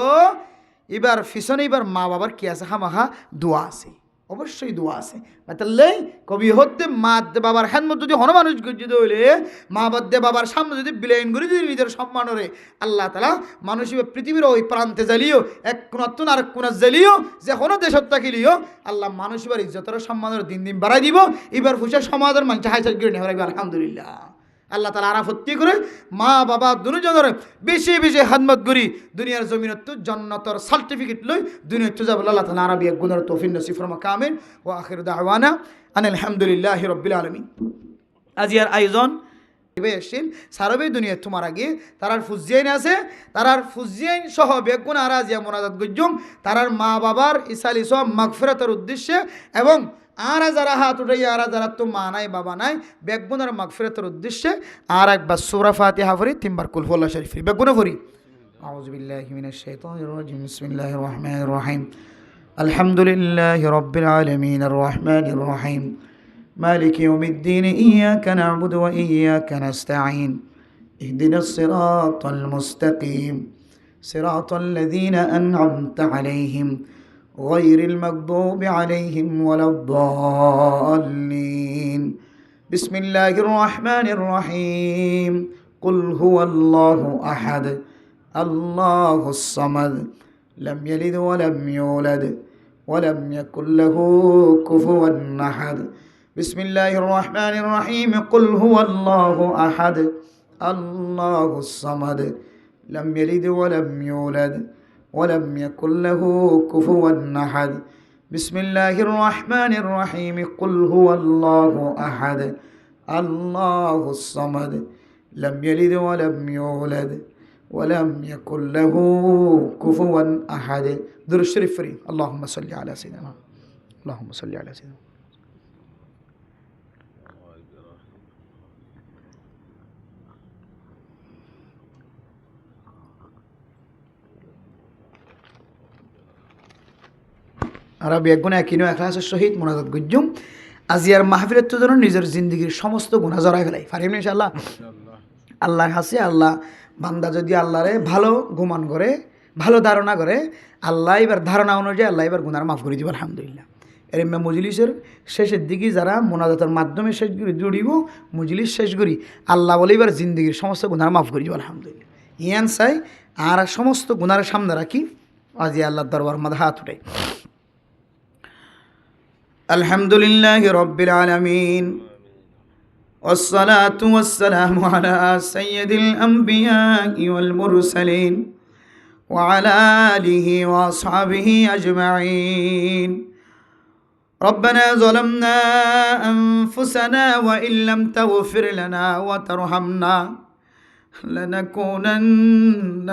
এবার পিছনে এবার মা বাবার কি আছে খামাখা দোয়া আছে অবশ্যই দোয়া আছে। তাহলে কবি হতে মা দে বাবার হ্যান্ড যদি হন মানুষ গজ্জিত হইলে মা বাদ দে বাবার সামনে যদি বিলেন করে যদি নিজের সম্মানরে আল্লাহ তালা মানুষ পৃথিবীর ওই প্রান্তে জ্বালিও এক কোনাত্তন আর কোনা জ্বালিও যে কোনো দেশত থাকিলিও আল্লাহ মানুষ এবার ইজ্জতের সম্মানের দিন দিন বাড়াই দিব এবার ফুসে সমাজের মানুষ হাইসাই করে নেওয়া আলহামদুলিল্লাহ। আল্লাহ তালা আরাফত্তি করে মা বাবা দুজনের বেশি বেশি খাদমত করি দুনিয়ার জমিনত জান্নাতের সার্টিফিকেট লই দুনিয়া যাব আল্লাহ তালা আরবি এক গুণের তৌফিক নসিব ফরমা কামিল ও আখির দাওয়ানা আলহামদুলিল্লাহি রাব্বিল আলামিন। আজিয়ার আয়োজন এসেছেন সারবে দুনিয়া তোমার আগে তারার ফুজিয়াইন আছে তারার ফুজিয়াইন সহ বেগুন আর আজিয়া মোনাজাত গজ্জুম তারার মা বাবার ইসালি সহ মাগফিরাতের উদ্দেশ্যে এবং আর যারা হাত উঠাই আর যারা তো মা নাই বাবা নাই বেগুনের মাগফিরাতের উদ্দেশ্যে আর একবার সূরা ফাতিহা পড়ি তিনবার কুল হুয়াল্লাহু শরীফ বেগুনে পড়ি আউযু বিল্লাহি মিনাশ শাইতানির রাজিম বিসমিল্লাহির রহমানির রহিম আলহামদুলিল্লাহি রাব্বিল আলামিনির রহমানির রহিম মালিকি ইয়াউমিদ্দিন ইয়াকা না'বুদু ওয়া ইয়াকা নাস্তাঈন ইহদিনাস সিরাতাল মুস্তাকিম সিরাতাল লাযীনা আন'আমতা আলাইহিম غير المغضوب عليهم ولا الضالين بسم الله الرحمن الرحيم قل هو الله أحد الله الصمد لم يلد ولم يولد ولم يكن له كفوا أحد بسم الله الرحمن الرحيم قل هو الله أحد আল্লাহুস সামাদ লাম ইয়ালিদ ওয়া লাম ইউলাদ ওয়া লাম ইয়াকুল লাহু কুফুওয়ান আহাদ বিসমিল্লাহির রহমানির রহিম কুল হুয়াল্লাহু আহাদ আল্লাহুস সামাদ লাম ইয়ালিদ ওয়া লাম ইউলাদ ওয়া লাম ইয়াকুল লাহু কুফুওয়ান আহাদ। দুরূদ শরীফ পড়ি। আল্লাহুম্মা সাল্লি আলা সাইয়্যিদিনা, আল্লাহুম্মা সাল্লি আলা সাইয়্যিদিনা। আরবি একগুণে একিনো এখলাসের সহিত মোনাজাত গুজ্জুম আজিয়ার মাহফিলের তো জন্য নিজের জিন্দগির সমস্ত গুনাহ জড়াই ফেলাই পারিম ইনশাআল্লাহ। আল্লাহর হাসি আল্লাহ বান্দা যদি আল্লাহরে ভালো গুমান করে, ভালো ধারণা করে, আল্লাহ এবার ধারণা অনুযায়ী আল্লাহ এবার গুনার মাফ করে দিব আলহামদুলিল্লাহ। এর মজলিসের শেষের দিকে যারা মোনাজাতের মাধ্যমে শেষ করি জুড়িব, মজলিস শেষ করি আল্লাহ বলে এবার জিন্দগির সমস্ত গুনার মাফ করে দিব আলহামদুলিল্লাহ। ইয়ান চাই আর সমস্ত গুনার সামনে রাখি আজি আল্লাহর দরবার মধ্যে হাত উঠাই। আলহামদুলিল্লাহি রাব্বিল আলামিন والصلاة والسلام على سيد الأنبياء والمرسلين وعلى آله وأصحابه أجمعين. ربنا ظلمنا أنفسنا وإن لم تغفر لنا وترحمنا لنكونن